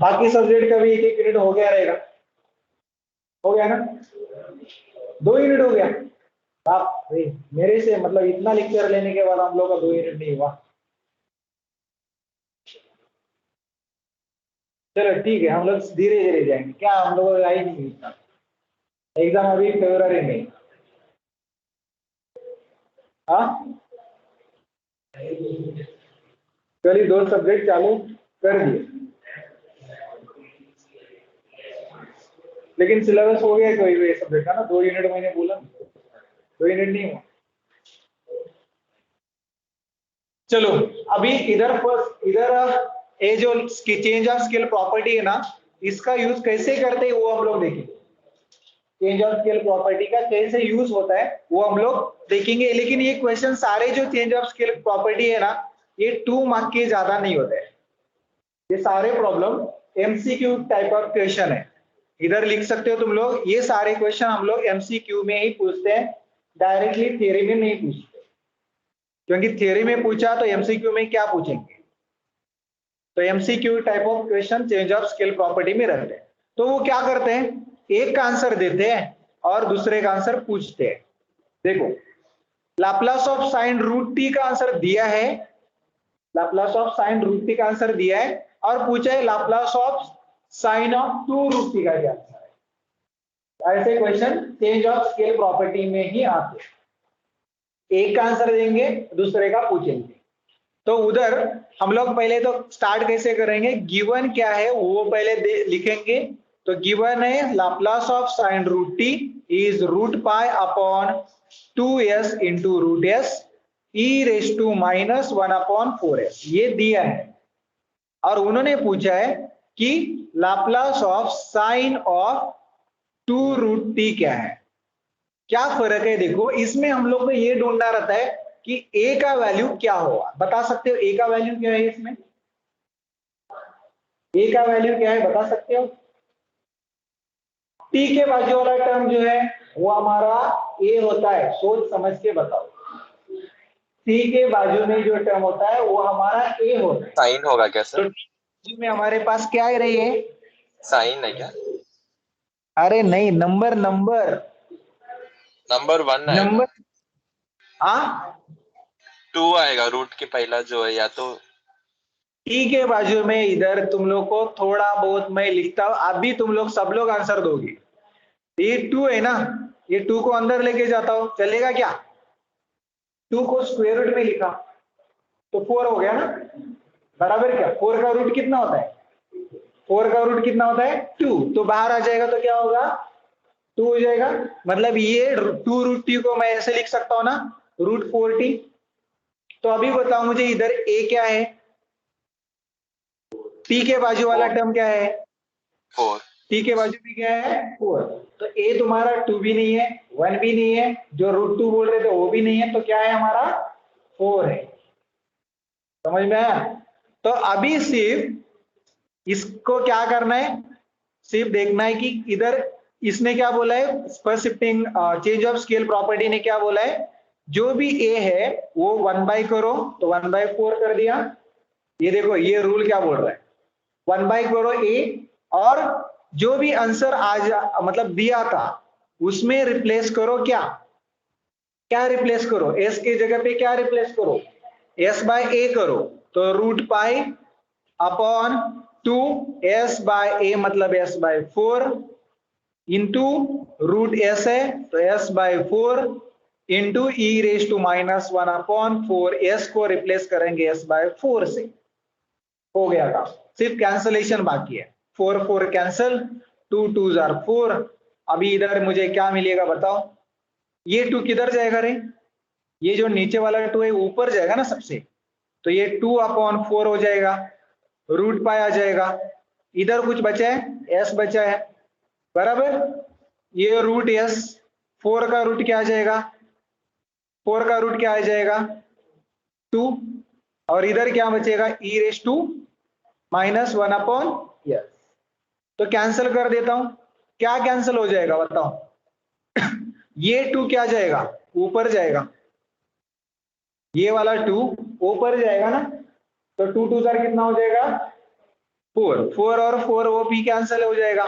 बाकी सब्जेक्ट का भी 1-1 यूनिट हो गया रहेगा, हो गया ना, 2 यूनिट हो गया। आप मेरे से मतलब इतना लेक्चर लेने के बाद हम लोग का 2 यूनिट नहीं हुआ। चलो ठीक है, हम लोग धीरे धीरे जाएंगे, क्या हम लोग का ही नहीं इतना, एग्जाम अभी फरवरी में। हाँ चलिए 2 सब्जेक्ट चालू कर दिए, लेकिन सिलेबस हो गया कोई भी सब्जेक्ट का ना, 2 यूनिट मैंने बोला, 2 यूनिट नहीं हुआ। चलो अभी इधर फर्स्ट, इधर ये जो चेंज ऑफ स्केल प्रॉपर्टी है ना, इसका यूज कैसे करते हैं वो हम लोग देखेंगे। चेंज ऑफ स्केल प्रॉपर्टी का कैसे यूज होता है वो हम लोग देखेंगे, लेकिन ये क्वेश्चन सारे जो चेंज ऑफ स्केल प्रॉपर्टी है ना, ये 2 मार्क के ज्यादा नहीं होते हैं, ये सारे problem MCQ type of question है। इधर लिख सकते हो तुम लोग, ये सारे क्वेश्चन हम लोग एमसीक्यू में ही पूछते हैं, डायरेक्टली थ्योरी में नहीं पूछते, क्योंकि थ्योरी में पूछा तो एमसीक्यू में क्या पूछेंगे। तो MCQ type of question change of scale property में रहते हैं। तो वो क्या करते हैं, एक का आंसर देते हैं और दूसरे का आंसर पूछते हैं। देखो Laplace of sine root t का आंसर दिया है, Laplace of sine root t का आंसर दिया है, और पूछा है Laplace of sine of 2 root t का क्या आंसर है। ऐसे question change of scale property में ही आते हैं, एक का आंसर देंगे दूसरे का पूछेंगे। तो उधर हम लोग पहले तो स्टार्ट कैसे करेंगे, गिवन क्या है वो पहले लिखेंगे। तो गिवन है Laplace of sine root t is root pi upon 2s into root s e raise to minus 1 upon 4s, ये दिया है। और उन्होंने पूछा है कि Laplace of sine of 2 root t क्या है। क्या फर्क है, देखो इसमें हम लोग को ये ढूंढना रहता है कि a का वैल्यू क्या होगा। बता सकते हो a का वैल्यू क्या है, इसमें a का वैल्यू क्या है बता सकते हो। t के बाजू वाला टर्म जो है वो हमारा a होता है, सोच समझ के बताओ। t के बाजू में जो टर्म होता है वो हमारा a होता है। साइन होगा क्या सर? तो में हमारे पास क्या है रही है, साइन है क्या? अरे नहीं, नंबर नंबर नंबर 1 आएगा, नंबर, हाँ 2 आएगा रूट के पहला जो है, या तो टी के बाजू में इधर तुम लोग को थोड़ा बहुत मैं लिखता हूं, अभी तुम लोग सब लोग आंसर दोगे। ये 2 है ना, ये 2 को अंदर लेके जाता हूं, चलेगा क्या। 2 को स्क्वायर रूट में लिखा तो 4 हो गया ना, बराबर क्या। 4 का रूट कितना होता है, 4 का रूट कितना होता है 2, तो बाहर आ जाएगा तो क्या होगा 2 हो जाएगा। मतलब ये 2 रूट टी को मैं ऐसे लिख सकता हूं ना, रूट 4t। तो अभी बताओ मुझे इधर a क्या है, t के बाजू वाला टर्म क्या है 4। t के बाजू में क्या है 4, तो a तुम्हारा 2 भी नहीं है 1 भी नहीं है, जो रूट 2 बोल रहे थे वो भी नहीं है, तो क्या है हमारा 4 है। समझ में आया। तो अभी सिर्फ इसको क्या करना है, सिर्फ देखना है कि इधर इसने क्या बोला है, first shifting change of scale property ने क्या बोला है, जो भी a है वो 1 बाई करो, तो 1/4 कर दिया। ये देखो ये रूल क्या बोल रहा है, 1 बाई करो a, और जो भी आंसर आज मतलब दिया था उसमें रिप्लेस करो, क्या क्या रिप्लेस करो, s के जगह पे क्या रिप्लेस करो, s बाय a करो, तो root pi upon 2s by a मतलब s by 4 into root s है तो s by 4 into e raise to minus 1 upon 4, s को रिप्लेस करेंगे s बाय 4 से, हो गया था। सिर्फ कैंसलेशन बाकी है, 4 4 कैंसल, 2 2s आर 4। अभी इधर मुझे क्या मिलेगा बताओ, ये 2 किधर जाएगा रे, ये जो नीचे वाला 2 है ऊपर जाएगा ना सबसे, तो ये 2 अपॉन 4 हो जाएगा, रूट पाई आ जाएगा। इधर कुछ बचा है s बचा है, बराबर। ये रूट s, 4 का रूट क्या आ जाएगा, 4 का रूट क्या आ जाएगा 2, और इधर क्या बचेगा e raise to minus 1 upon s. तो कैंसिल कर देता हूं, क्या कैंसिल हो जाएगा बताओ ये 2 क्या जाएगा ऊपर जाएगा, ये वाला 2 ऊपर जाएगा ना, तो 2 2 कितना हो जाएगा 4 और 4 वो p कैंसिल हो जाएगा,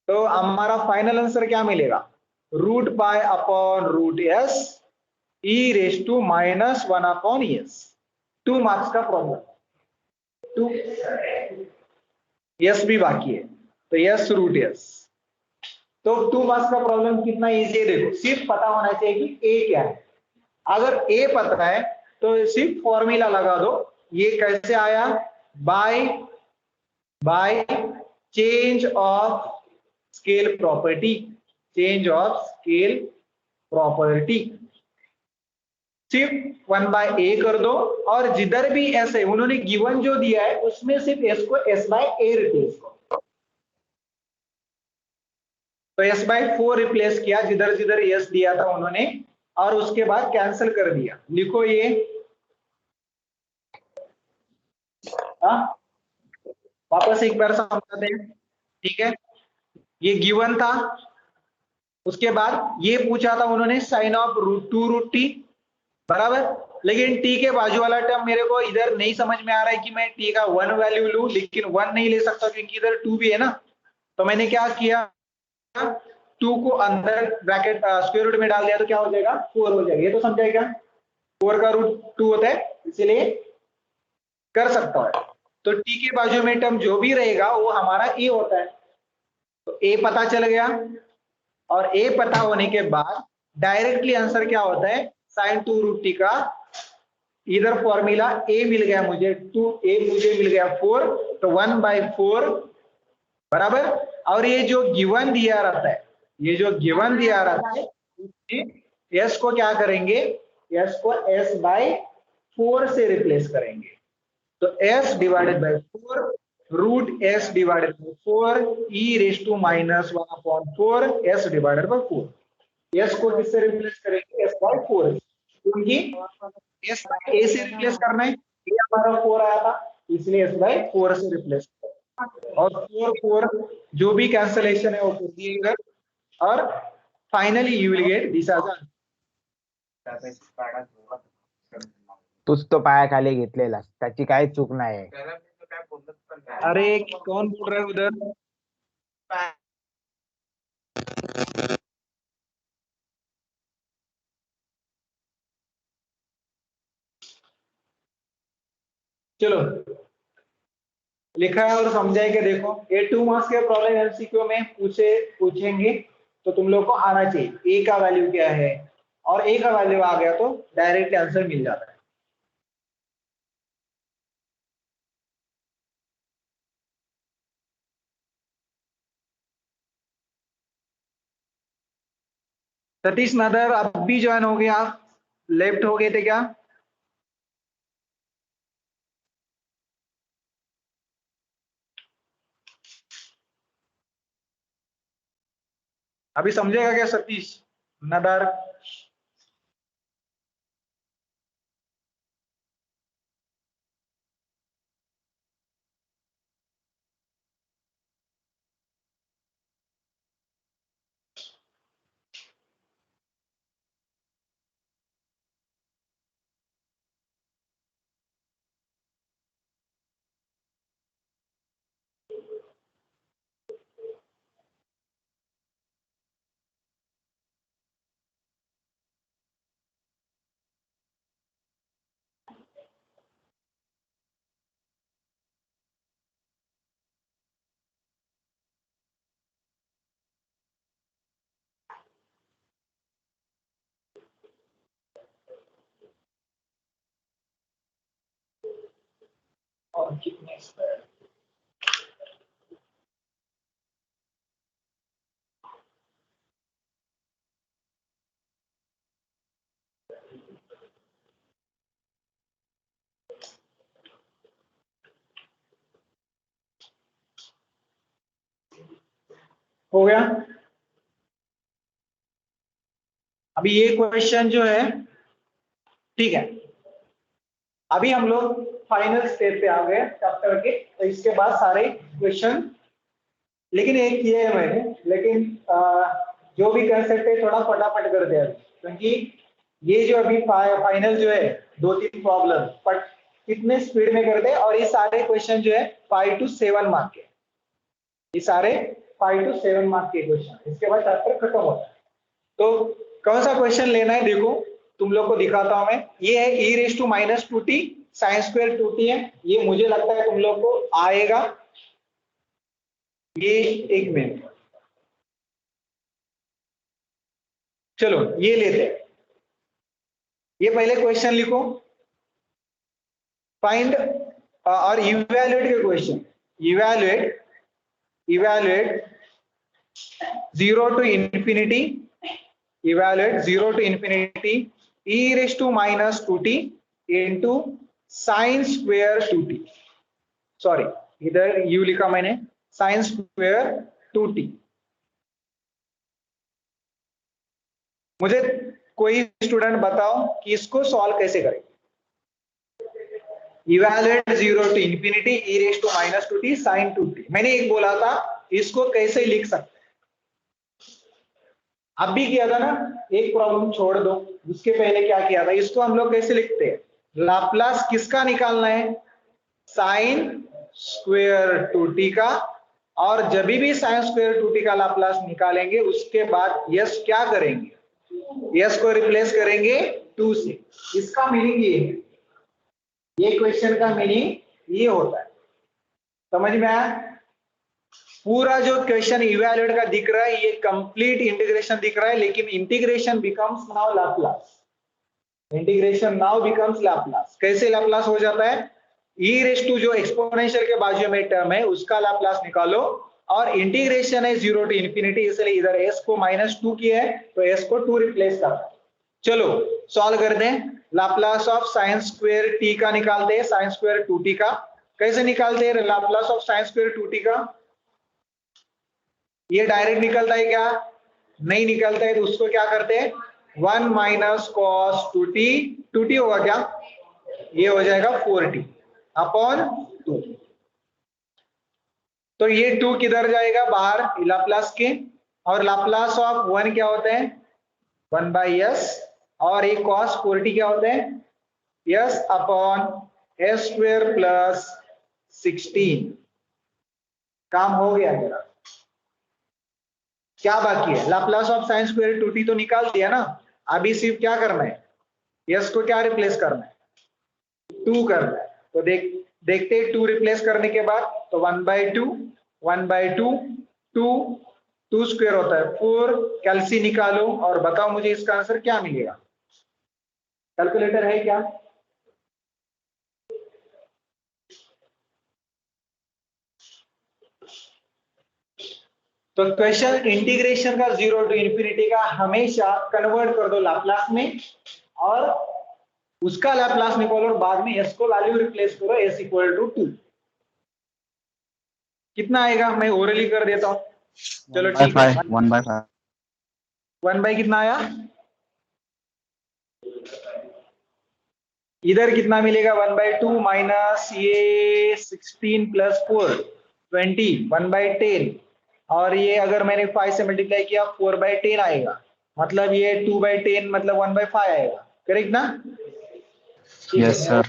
तो हमारा फाइनल आंसर क्या मिलेगा, root pi upon root s e raise to minus 1 upon s. 2 marks का प्रॉब्लम, 2 यस भी बाकी है, तो यस रूट यस। तो 2 मार्क्स का प्रॉब्लम कितना इजी है, देखो सिर्फ पता होना चाहिए कि ए क्या है। अगर ए पता है तो सिर्फ फॉर्मूला लगा दो। ये कैसे आया, by change of scale property, change of scale property. सिर्फ 1 बाय ए कर दो, और जिधर भी एस है उन्होंने गिवन जो दिया है उसमें सिर्फ एस को एस बाय ए रिप्लेस करो। तो एस बाय 4 रिप्लेस किया जिधर जिधर एस दिया था उन्होंने, और उसके बाद कैंसिल कर दिया। लिखो ये, वापस एक बार समझाते हैं, ठीक है। ये गिवन था, उसके बाद ये पूछा था उन्होंने sine of root 2 root t, बराबर। लेकिन टी के बाजू वाला टर्म मेरे को इधर नहीं समझ में आ रहा है कि मैं टी का 1 वैल्यू लूं, लेकिन 1 नहीं ले सकता क्योंकि इधर 2 भी है ना। तो मैंने क्या किया, 2 को अंदर ब्रैकेट स्क्वायर रूट में डाल दिया, तो क्या हो जाएगा 4 हो जाएगा। ये तो समझाए क्या, 4 का रूट 2 होता है, इसीलिए कर सकता है। तो टी के बाजू में टर्म जो भी रहेगा वो हमारा ए होता है। तो ए पता चल गया, और ए पता होने के बाद डायरेक्टली आंसर क्या होता है, साइन 2 रूट टी का इधर फॉर्मूला ए मिल गया मुझे, 2a मुझे मिल गया 4, तो 1 बाय 4 बराबर। और ये जो गिवन दिया रहता है, ये जो गिवन दिया रहता है एस को क्या करेंगे, एस को एस बाय 4 से रिप्लेस करेंगे। तो s divided by 4 root s divided by 4 e raise to minus 1 upon 4 s divided by 4। s को किससे रिप्लेस करेंगे, s बाय 4, क्योंकि s बाय a से रिप्लेस करना है, a हमारा 4 आया था इसलिए s बाय 4 से रिप्लेस करें। और 4 जो भी कैंसलेशन है वो कर दिएगा, और finally you will get this एज तूच तो पायाखाली घेतलेला, त्याची काही चूक नाही। अरे कौन बोल रहा है उधर, चलो लिखा है और समझाए के देखो। ये 2 मार्क्स के प्रॉब्लम एमसीक्यू में पूछेंगे, तो तुम लोग को आना चाहिए ए का वैल्यू क्या है, और ए का वैल्यू आ गया तो डायरेक्ट आंसर मिल जाता है। सतीश नदर अब भी ज्वाइन हो गए, आप लेफ्ट हो गए थे क्या, अभी समझेगा क्या सतीश नदर, और कितने स्क्वायर, हो गया। अभी ये क्वेश्चन जो है, ठीक है, अभी हम लोग फाइनल स्टेप पे आ गए चैप्टर के, तो इसके बाद सारे क्वेश्चन, लेकिन एक किए है मैंने, लेकिन जो भी कंसेप्ट है थोड़ा फटाफट कर दिया, क्योंकि ये जो अभी फाइनल जो है 2-3 प्रॉब्लम कितने स्पीड में करते हैं, और ये सारे क्वेश्चन जो है 5 to 7 मार्क के, ये सारे 5 to 7 मार्क के क्वेश्चन, इसके बाद चैप्टर खत्म होता है। तो कौन सा क्वेश्चन लेना है देखो, तुम लोग को दिखाता हूं मैं। ये है e raise to minus 2t sine square 2t है, ये मुझे लगता है तुम लोग को आएगा। ये एक मिनट, चलो ये लेते हैं। ये पहले क्वेश्चन लिखो, फाइंड और इवैल्यूएट के question, evaluate 0 to infinity, evaluate 0 to infinity e raised to minus 2t into sin square 2t, sorry इधर u लिखा मैंने, sin square 2t। मुझे कोई स्टूडेंट बताओ कि इसको सॉल्व कैसे करें। Evaluate 0 to infinity e raised to minus 2t sin 2t, मैंने एक बोला था इसको कैसे लिख सकते, अब भी किया था ना, एक प्रॉब्लम छोड़ दो, उसके पहले क्या किया था, इसको हम लोग कैसे लिखते हैं, लाप्लास किसका निकालना है, साइन स्क्वायर 2t का, और जब भी साइन स्क्वायर 2t का लाप्लास निकालेंगे उसके बाद यस क्या करेंगे, यस को रिप्लेस करेंगे 2 से। इसका मीनिंग ये है, ये क्वेश्चन का मीनिंग ये होता है, समझ में आया। पूरा जो क्वेश्चन इवैल्यूएट का दिख रहा है ये कंप्लीट इंटीग्रेशन दिख रहा है, लेकिन integration becomes now Laplace, integration now becomes Laplace. कैसे लाप्लास हो जाता है, e रेस टू जो एक्सपोनेंशियल के बाजू में टर्म है उसका लाप्लास निकालो, और इंटीग्रेशन है 0 to infinity, इसलिए इधर s को -2 किया है तो s को 2 रिप्लेस करना है। चलो सॉल्व कर दें, Laplace of sine square t का निकालते हैं, साइन स्क्वायर 2t का कैसे निकालते हैं, Laplace of sign square 2t का, ये डायरेक्ट निकलता है क्या, नहीं निकलता है, तो उसको क्या करते हैं 1 माइनस कॉस 2t, 2t होगा क्या, ये हो जाएगा 4t अपॉन 2। तो ये 2 किधर जाएगा बाहर लाप्लास के, और लाप्लास ऑफ 1 क्या होता है 1 बाई s, और ये कॉस 4t क्या होता है s upon s square plus 16। काम हो गया मेरा, क्या बाकी है, Laplace of sign square 2t तो निकाल दिया ना, अभी सिर्फ क्या करना है, यस को क्या रिप्लेस करना है 2 करना है। तो देखते 2 रिप्लेस करने के बाद तो 1/2 1/2 2 2 स्क्वायर होता है 4, कैल्सी निकालो और बताओ मुझे इसका आंसर क्या मिलेगा, कैलकुलेटर है क्या, तो क्वेश्चन इंटीग्रेशन का 0 to infinity का हमेशा कन्वर्ट कर दो लाप्लास में, और उसका लाप्लास निकालो और बाद में s को वैल्यू रिप्लेस करो, s इक्वल टू 2। कितना आएगा मैं ओरली कर देता हूं, चलो ठीक है 1/5 1 बाई कितना आया, इधर कितना मिलेगा 1/2 माइनस ये 16 प्लस 4 20 1/10, और ये अगर मैंने 5 से मल्टीप्लाई किया 4/10 आएगा, मतलब ये 2/10 मतलब 1/5 आएगा, करेक्ट ना। Yes sir.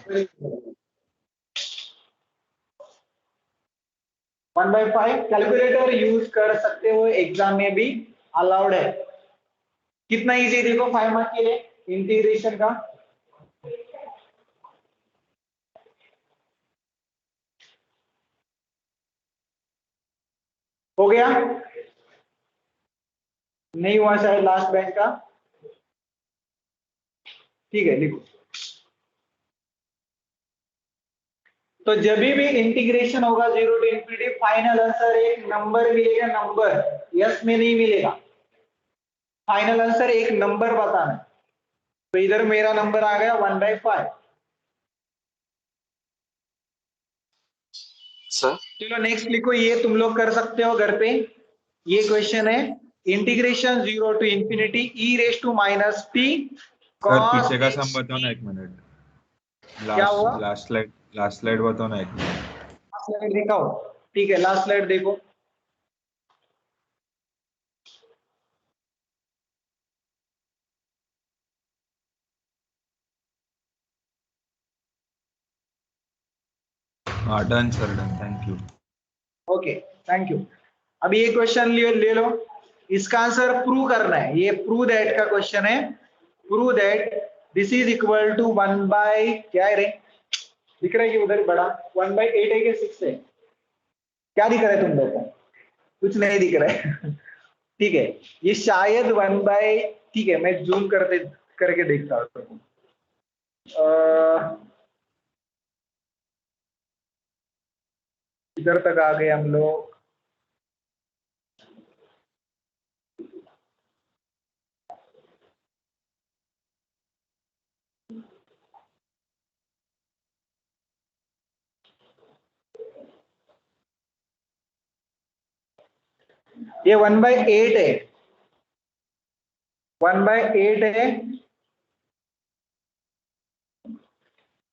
1/5 कैलकुलेटर यूज कर सकते हो, एग्जाम में भी अलाउड है। कितना इजी देखो 5 मार्क के लिए इंटीग्रेशन का, हो गया, नहीं हुआ शायद लास्ट बेंच का, ठीक है लिखो। तो जब भी इंटीग्रेशन होगा 0 to infinity फाइनल आंसर एक नंबर मिलेगा, नंबर यस में नहीं मिलेगा, फाइनल आंसर एक नंबर बताना है, तो इधर मेरा नंबर आ गया 1/5। सर चलो नेक्स्ट लिखो, ये तुम लोग कर सकते हो घर पे, ये क्वेश्चन है integration 0 to infinity e raise to minus t sir cos पीछे का x, सम बताओ ना एक मिनट, क्या हुआ लास्ट स्लाइड बताओ ना एक मिनट। लास्ट स्लाइड दिखाओ, ठीक है लास्ट स्लाइड देखो, हाँ done sir done, thank you. Okay thank you. अभी ये क्वेश्चन ले लो, इसका आंसर प्रूव करना है। ये प्रूव दैट का क्वेश्चन है। Prove that this is equal to 1 by क्या है रे, दिख रहा है कि उधर बड़ा 1/8 है कि 6 है, क्या दिख रहा है तुम लोग को? कुछ नहीं दिख रहा है ठीक है, ये शायद 1 बाय, ठीक है मैं जूम करके देखता हूँ। इधर तक आ गए हम लोग। ये 1/8 है, 1/8 है।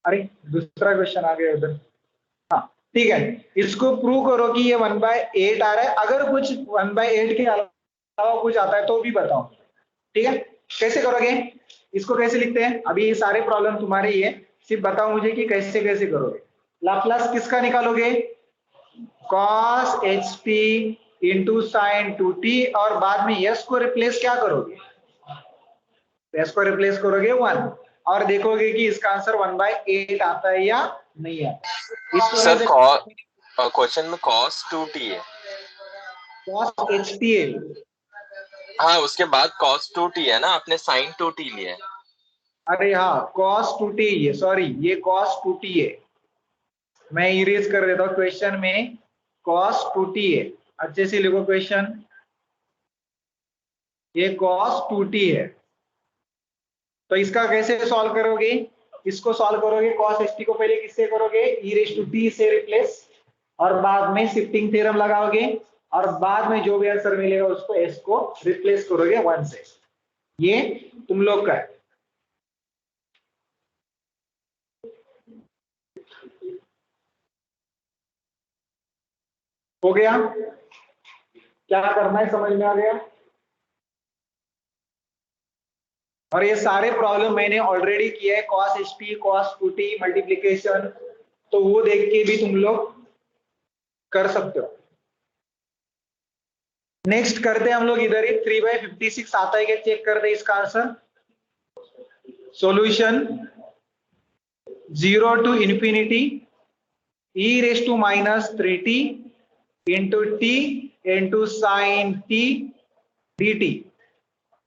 अरे दूसरा क्वेश्चन आ गया उधर। हाँ ठीक है, इसको प्रूव करो कि ये 1/8 आ रहा है। अगर कुछ 1/8 के अलावा कुछ आता है तो भी बताओ, ठीक है? कैसे करोगे, इसको कैसे लिखते हैं? अभी ये सारे प्रॉब्लम तुम्हारे ही है, सिर्फ बताओ मुझे कि कैसे कैसे करोगे। लाप्लास किसका निकालोगे? cos hp into sine 2t, और बाद में s को रिप्लेस क्या करोगे? s को रिप्लेस करोगे 1, और देखोगे कि इसका आंसर 1/8 आता है या नहीं आता। इसको सर कैसे? क्वेश्चन में cos 2t है। cos hp है। हाँ उसके बाद cos 2t है ना, आपने sin 2t लिया है। अरे हाँ cos 2t, ये सॉरी ये cos 2t है, मैं इरेज कर देता हूँ। क्वेश्चन में cos 2t है, अच्छे से लिखो क्वेश्चन, ये cos 2t है। तो इसका कैसे सॉल्व करोगे? इसको सॉल्व करोगे cos ht को पहले किससे करोगे? e रेज टू t से रिप्लेस, और बाद में शिफ्टिंग थ्योरम लगाओगे, और बाद में जो भी आंसर मिलेगा उसको s को रिप्लेस करोगे 1 से। ये तुम लोग का है। हो गया? क्या करना है समझ में आ गया? और ये सारे प्रॉब्लम मैंने ऑलरेडी किया है, cos ht cos 2t multiplication, तो वो देख के भी तुम लोग कर सकते हो। नेक्स्ट करते हैं हम लोग इधर ही 3/56 आता है क्या चेक कर दे इसका answer. Solution 0 to infinity e raised to minus 3t into t into sin t dt,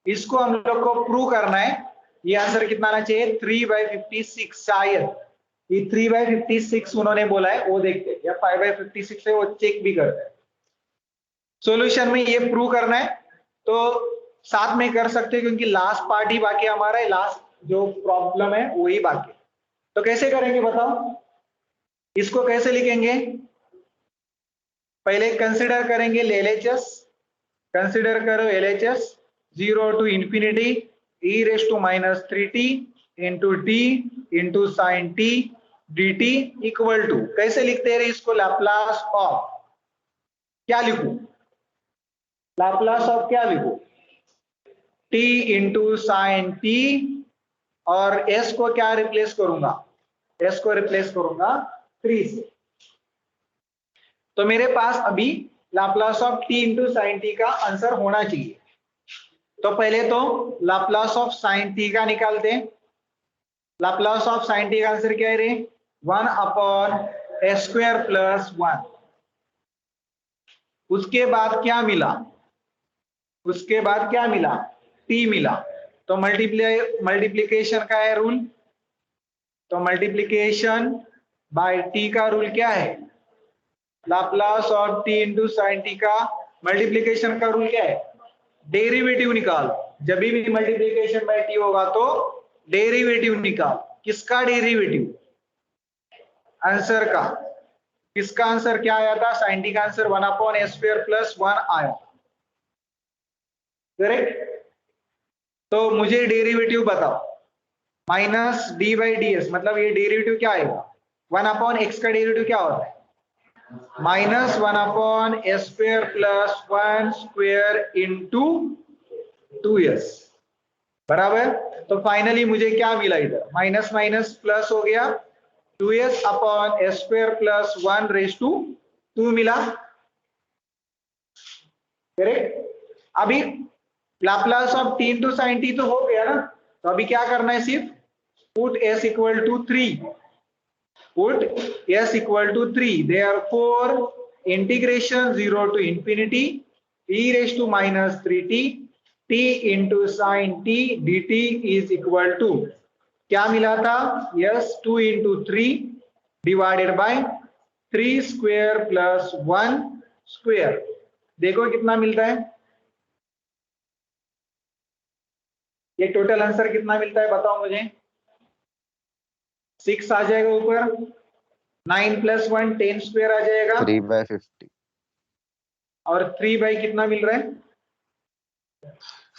इसको हम लोग को प्रूव करना है। ये आंसर कितना आना चाहिए? 3/56, शायद ये 3/56 उन्होंने बोला है, वो देखते हैं, या 5/56 है वो चेक भी करते हैं। सॉल्यूशन में ये प्रूव करना है तो साथ में कर सकते हैं, क्योंकि लास्ट पार्ट ही बाकी हमारा है, लास्ट जो प्रॉब्लम है वही बाकी। तो कैसे करेंगे बताओ, इसको कैसे लिखेंगे? पहले कंसीडर करेंगे LHS, कंसीडर करो LHS 0 to infinity e raised to minus 3t into t into sin t dt equal to, कैसे लिखते हैं इसको? लैप्लास ऑफ क्या लिखूं? लैप्लास ऑफ क्या लिखूं? t इंटू साइन t, और s को क्या रिप्लेस करूंगा? s को रिप्लेस करूंगा 3 से। तो मेरे पास अभी Laplace of t into sine t का आंसर होना चाहिए। तो पहले तो लाप्लास ऑफ साइन t का निकालते हैं। लाप्लास ऑफ साइन t का आंसर क्या है रे? 1/s² + 1। उसके बाद क्या मिला? उसके बाद क्या मिला? t मिला। तो मल्टीप्लीकेशन का है रूल, तो मल्टीप्लीकेशन बाय t का रूल क्या है? Laplace of t into sine t का मल्टीप्लीकेशन का रूल क्या है? डेरिवेटिव निकाल। जब भी मल्टीप्लीकेशन बाय t होगा तो डेरिवेटिव निकाल। किसका डेरिवेटिव? आंसर का। किसका आंसर क्या आया था? साइन t का आंसर 1/s² + 1 आया, करेक्ट? तो मुझे डेरिवेटिव बताओ। माइनस d/ds, मतलब ये डेरिवेटिव क्या आएगा? 1/x का डेरिवेटिव क्या होता है? -1/s² + 1² इंटू 2s, बराबर। तो फाइनली मुझे क्या मिला? इधर माइनस माइनस प्लस हो गया, 2s upon s square plus 1 raise to 2 मिला, करेक्ट। अभी Laplace of t into sine t तो हो गया ना, तो अभी क्या करना है, सिर्फ put s equal to 3, put s equal to 3, therefore integration 0 to infinity e raised to minus 3t t into sin t dt is equal to, क्या मिला था, s 2 into 3 divided by 3 square plus 1 square। देखो कितना मिलता है, ये total answer कितना मिलता है बताओ मुझे। 6 आ जाएगा ऊपर, 9 प्लस 1 10 स्क्वायर आ जाएगा, 3/50 और 3 बाई कितना मिल रहा है,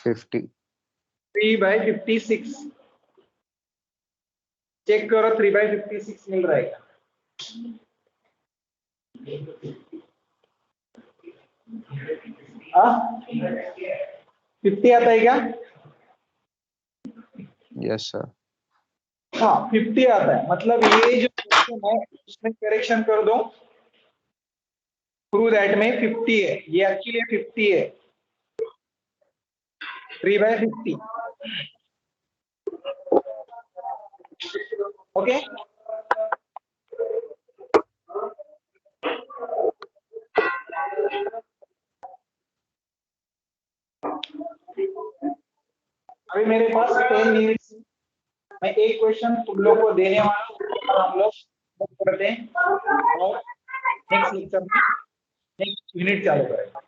50 3/56। चेक करो 3/56 मिल रहा है क्या, हाँ 50 आता है क्या, यस सर। हाँ 50 आता है, मतलब ये जो क्वेश्चन है उसमें करेक्शन कर दो, प्रूव दैट में 50 है, ये एक्चुअली 50 है, 3/50, ओके। अभी मेरे पास 10 मिनट्स, मैं एक क्वेश्चन तुम लोग को देने वाला हूँ, हम लोग करते हैं और नेक्स्ट लेक्चर में नेक्स्ट यूनिट चालू करेंगे।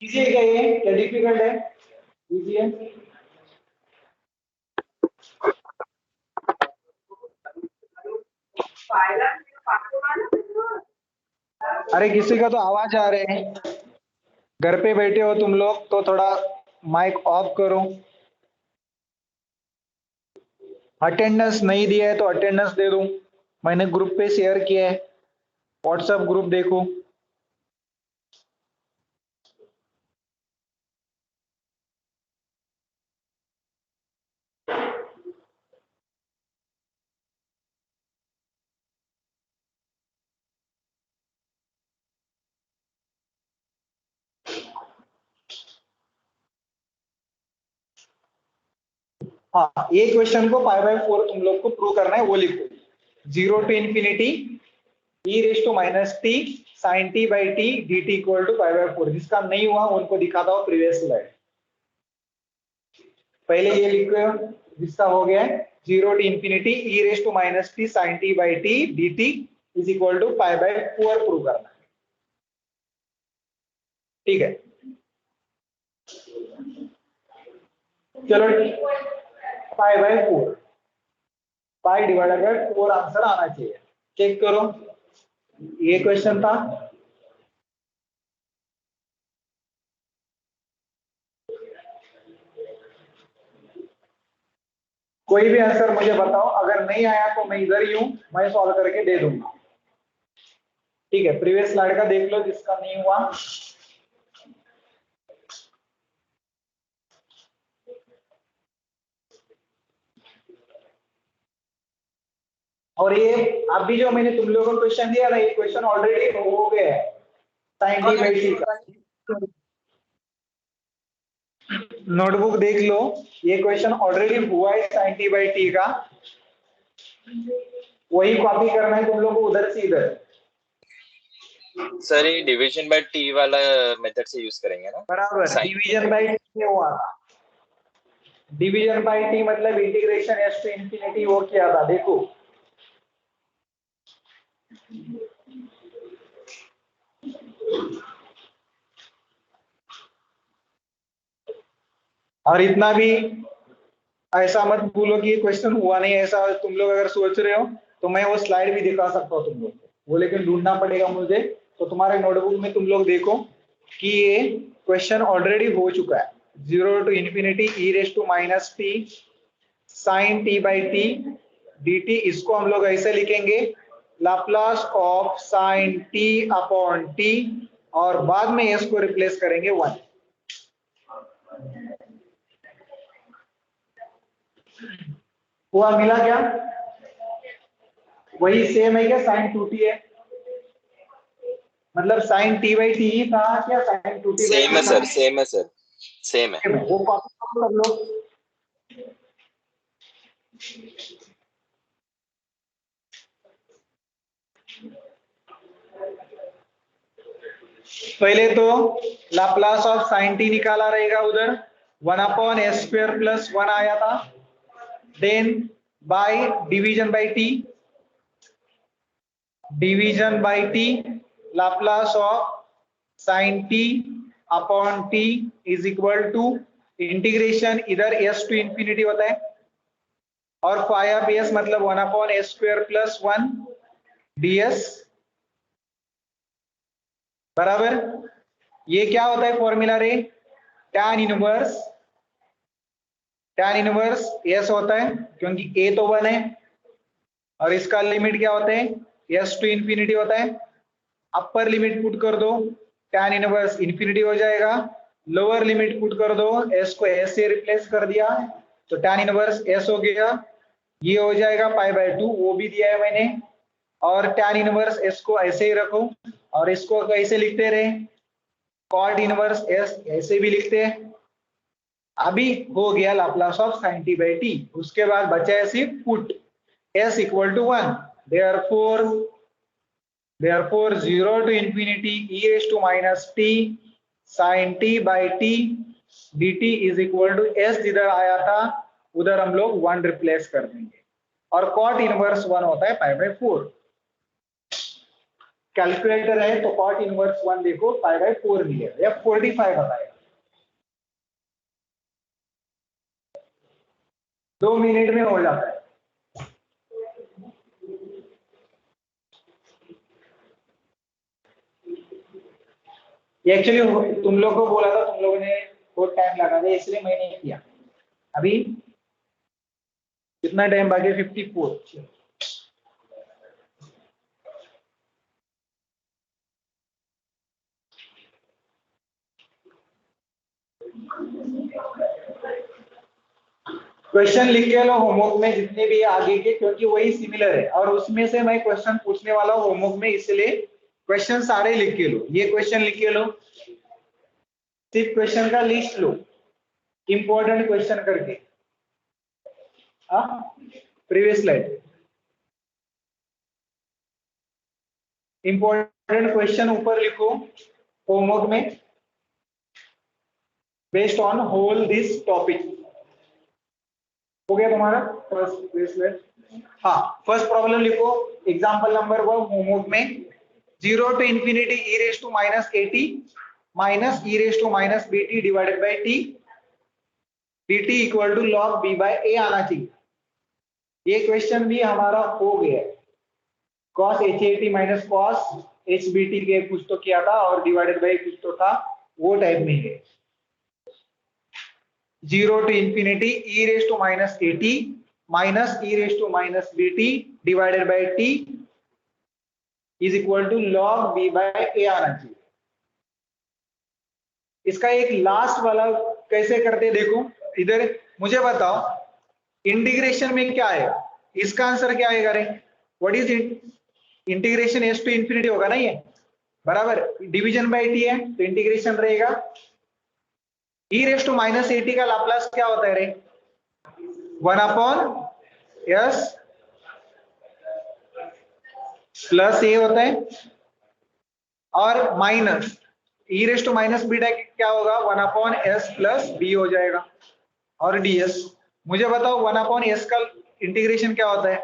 इजी है क्या ये, क्या डिफिकल्ट है, इजी है। अरे किसी का तो आवाज आ रहे हैं, घर पे बैठे हो तुम लोग तो थोड़ा माइक ऑफ करो। अटेंडेंस नहीं दिया है तो अटेंडेंस दे दूं, मैंने ग्रुप पे शेयर किया है, व्हाट्सएप ग्रुप देखो। हाँ ये क्वेश्चन को π/4 तुम लोग को प्रूव करना है, वो लिखो 0 to infinity e raised to minus t sin t by t dt equal to π/4। जिसका नहीं हुआ उनको दिखाता हूँ प्रीवियस स्लाइड, पहले ये लिखो, जिसका हो गया है 0 to infinity e raised to minus t sin t by t dt is equal to π/4 prove करना है, ठीक है। चलो π/4, पाई डिवाइडेड बाय 4 आंसर आना चाहिए, चेक करो, ये क्वेश्चन था। कोई भी आंसर मुझे बताओ, अगर नहीं आया तो मैं इधर ही हूं, मैं सॉल्व करके दे दूंगा, ठीक है। प्रीवियस स्लाइड का देख लो जिसका नहीं हुआ। और ये अभी जो मैंने तुम लोगों को क्वेश्चन दिया ना, ये क्वेश्चन ऑलरेडी हो गया है साइन टी बाई टी का, नोटबुक देख लो, ये क्वेश्चन ऑलरेडी हुआ है साइन टी बाई टी का, वही कॉपी करना है तुम लोग को उधर से इधर। सर ये डिवीजन बाय टी वाला मेथड से यूज करेंगे ना, बराबर, डिवीजन बाय टी हुआ था, डिवीजन बाय टी मतलब इंटीग्रेशन एस टू इंफिनिटी वो किया था, देखो और इतना भी ऐसा मत बोलो कि क्वेश्चन हुआ नहीं, ऐसा तुम लोग अगर सोच रहे हो तो मैं वो स्लाइड भी दिखा सकता हूँ तुम लोग को, वो लेकिन ढूंढना पड़ेगा मुझे। तो तुम्हारे नोटबुक में तुम लोग देखो कि ये क्वेश्चन ऑलरेडी हो चुका है, 0 to infinity e raised to minus t sin t by t dt, इसको हम लोग ऐसे लिखेंगे Laplace of sine t upon T और बाद में एस को रिप्लेस करेंगे 1। हुआ, मिला क्या? वही सेम है क्या? साइन 2t है, मतलब साइन t बाई टी ही था क्या साइन 2t बाई सेम है टी सर, था? सेम है सर, सेम है। वो कॉपी कर लो। पहले तो लाप्लास ऑफ साइन टी निकाला रहेगा, उधर 1/s² + 1 आया था, then by division by t, division by t, Laplace of sine t upon t is equal to integration, इधर s टू इंफिनिटी होता है और φs मतलब 1/s² + 1 ds बराबर। ये क्या होता है फॉर्मूला रे? tan इनवर्स s होता है क्योंकि a तो 1 है और इसका लिमिट क्या होता है? s टू इंफिनिटी होता है। अपर लिमिट पुट कर दो, tan इनवर्स इंफिनिटी हो जाएगा, लोअर लिमिट पुट कर दो, s को s से रिप्लेस कर दिया तो tan इनवर्स s हो गया, ये हो जाएगा π/2, वो भी दिया है मैंने, और tan इनवर्स s को ऐसे ही रखो और इसको कैसे लिखते रहे? cot इनवर्स s ऐसे भी लिखते हैं। अभी हो गया Laplace of sine t by t, उसके बाद बचा है सिर्फ put s equal to 1, therefore 0 to infinity e raised to minus t sin t by t dt is equal to s, जिधर आया था उधर हम लोग 1 रिप्लेस कर देंगे और cot इनवर्स 1 होता है π/4। कैलकुलेटर है तो cot इनवर्स 1 देखो π/4 मिलेगा या 45 बताएगा। 2 मिनट में हो जाता है। एक्चुअली तुम लोग को बोला था, तुम लोगों ने बहुत टाइम लगा था इसलिए मैंने किया। अभी कितना टाइम बाकी? 54। क्वेश्चन लिख के लो होमवर्क में जितने भी आगे के, क्योंकि वही सिमिलर है और उसमें से मैं क्वेश्चन पूछने वाला हूँ होमवर्क में, इसलिए क्वेश्चन सारे लिख के लो। ये क्वेश्चन लिख के लो, सिर्फ क्वेश्चन का लिस्ट लो इंपॉर्टेंट क्वेश्चन करके। प्रीवियस स्लाइड, इंपॉर्टेंट क्वेश्चन ऊपर लिखो होमवर्क में based on whole this topic. हो गया तुम्हारा फर्स्ट? हाँ, फर्स्ट प्रॉब्लम लिखो एग्जांपल नंबर 1 होमवर्क में। 0 to infinity e raised to minus at minus e raised to minus bt divided by t dt equal to log b by a आना चाहिए। ये question भी हमारा हो गया है, cos hat minus cos hbt के कुछ तो किया था और डिवाइडेड बाय कुछ तो था, वो टाइप में है। 0 to infinity e raised to minus at minus e raised to minus bt divided by t is equal to log b by a आना चाहिए। इसका एक लास्ट वाला कैसे करते देखो, इधर मुझे बताओ इंटीग्रेशन में क्या है, इसका आंसर क्या आएगा रे? What is integration? s to infinity होगा ना ये, बराबर। डिवीजन बाय t है तो इंटीग्रेशन रहेगा। e raise to minus at का लाप्लास क्या होता है रे? 1/s प्लस a होता है और minus e raise to minus beta क्या होगा? 1/s प्लस b हो जाएगा और ds। मुझे बताओ 1/s का इंटीग्रेशन क्या होता है?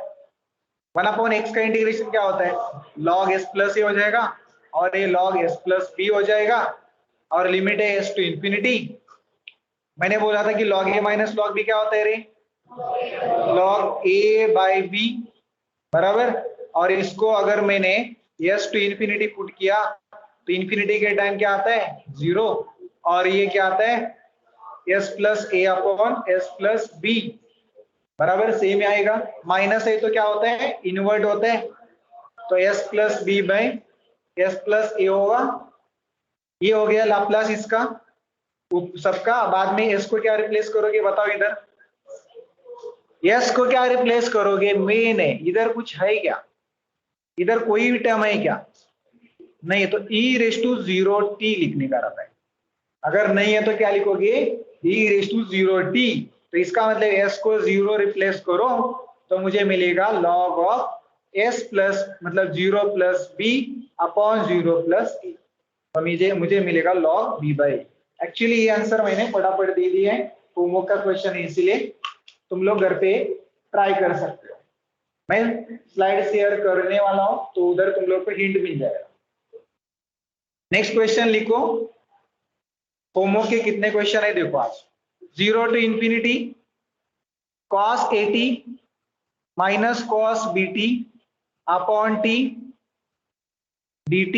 1/x का इंटीग्रेशन क्या होता है? log s प्लस a हो जाएगा और ये log s प्लस b हो जाएगा और लिमिट है s टू इंफिनिटी। मैंने बोला था कि log a minus log b क्या होता है रे? log a बाई b, बराबर। और इसको अगर मैंने s टू इंफिनिटी पुट किया तो इंफिनिटी के टाइम क्या आता है? 0, और ये क्या आता है? s plus a upon s plus b, बराबर सेम आएगा। माइनस है तो क्या होता है? इनवर्ट होता है, तो s plus B by S plus A होगा। ये हो गया लाप्लास इसका सबका। बाद में s को क्या रिप्लेस करोगे बताओ इधर, s को क्या रिप्लेस करोगे, मेन है इधर, कुछ है क्या इधर, कोई भी टर्म है क्या, नहीं, तो e रेस टू 0t लिखने का रहता है। अगर नहीं है तो क्या लिखोगे, e रेस टू 0t। तो इसका मतलब s को 0 रिप्लेस करो तो मुझे मिलेगा log ऑफ s प्लस मतलब 0 plus b upon 0 plus e, तो मुझे मिलेगा log b बाई। एक्चुअली ये आंसर मैंने फटाफट दे दिया है, होमवर्क का क्वेश्चन है, इसीलिए तुम लोग घर पे ट्राई कर सकते हो। मैं स्लाइड शेयर करने वाला हूं तो उधर तुम लोग को हिंट मिल जाएगा। नेक्स्ट क्वेश्चन लिखो। होमवर्क के कितने क्वेश्चन है देखो आज। 0 to infinity cos 80 minus cos bt upon t dt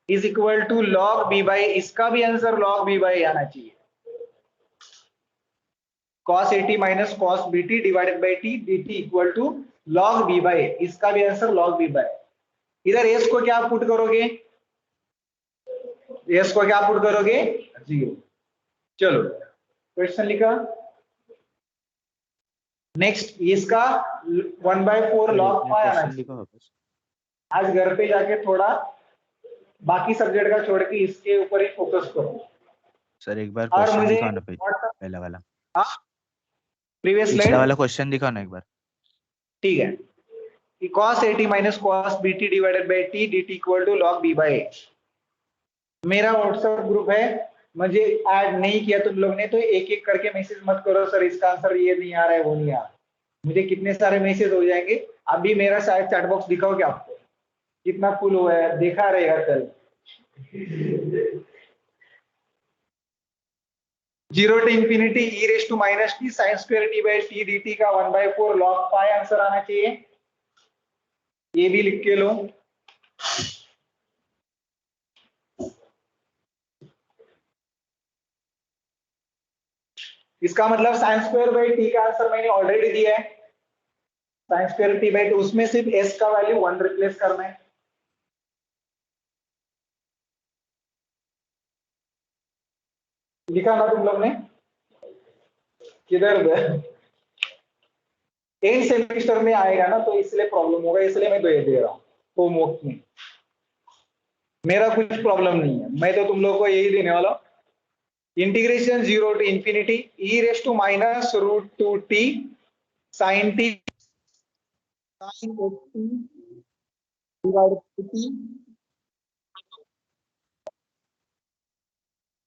is equal to log b by, इसका भी आंसर log b बाई आना चाहिए। cos 80 minus cos bt divided by t dt equal to log b by, इसका भी answer log b by. इधर s को क्या put करोगे, s को क्या पुट करोगे 0। चलो क्वेश्चन लिखा। नेक्स्ट इसका 1/4 log pi आना क्वेश्चन चाहिए। लिखो वापस। आज घर पे जाके थोड़ा बाकी सब्जेक्ट का छोड़ के इसके ऊपर ही फोकस करो। सर एक बार और क्वेश्चन मुझे दिखाओ ना पहला वाला, प्रीवियस पिछला स्लाइड वाला क्वेश्चन दिखाओ ना एक बार। ठीक है कि cos 80 minus cos bt divided by t dt equal to log b by. मेरा व्हाट्सएप ग्रुप है, मुझे ऐड नहीं किया तुम लोग ने तो एक एक करके मैसेज मत करो सर इसका आंसर ये नहीं आ रहा है वो नहीं आ रहा। मुझे कितने सारे मैसेज हो जाएंगे। अभी मेरा शायद चैट बॉक्स दिखाओ क्या आपको कितना फुल हुआ है, देखा रहेगा कल। 0 to infinity e raise to minus t sine square t by t d t का 1/4 log पाई आंसर आना चाहिए। ये भी लिख के लो। इसका मतलब साइन स्क्वायर बाई टी का आंसर मैंने ऑलरेडी दिया है। साइन स्क्वायर टी बाई, उसमें सिर्फ s का वैल्यू 1 रिप्लेस करना है। लिखा ना तुम लोग ने, किधर एंड सेमेस्टर में आएगा ना तो इसलिए प्रॉब्लम होगा, इसलिए मैं दे रहा हूँ होमवर्क में। मेरा कुछ प्रॉब्लम नहीं है, मैं तो तुम लोग को यही देने वाला हूँ। Integration 0 to infinity e raise to minus root 2t sine t sine divided by t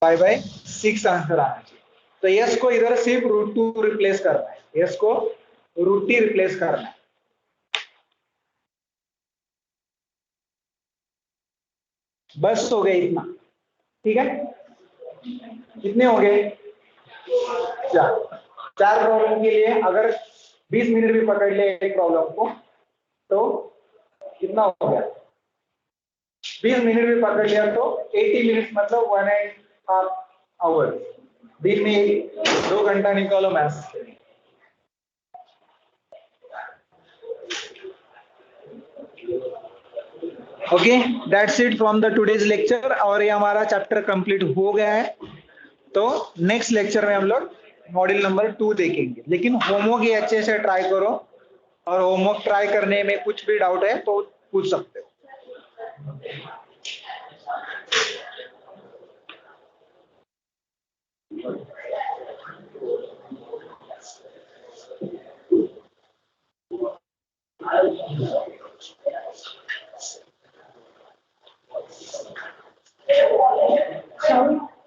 by by 6 answer आना चाहिए। तो s को इधर सिर्फ रूट 2 रिप्लेस करना है, s को रूट t रिप्लेस करना है। बस हो गए इतना, ठीक है। कितने हो गए, 4 प्रॉब्लम के लिए अगर 20 मिनट भी पकड़ ले एक प्रॉब्लम को तो कितना हो गया, 20 मिनट भी पकड़ लिया तो 80 मिनट मतलब 1.5 आवर। दिन में 2 घंटा निकालो मैथ्स के लिए। Okay that's it from the today's lecture. और ये हमारा चैप्टर कंप्लीट हो गया है। तो नेक्स्ट लेक्चर में हम लोग मॉड्यूल नंबर 2 देखेंगे। लेकिन होमवर्क ये अच्छे से ट्राई करो, और होमवर्क ट्राई करने में कुछ भी डाउट है तो पूछ सकते हो।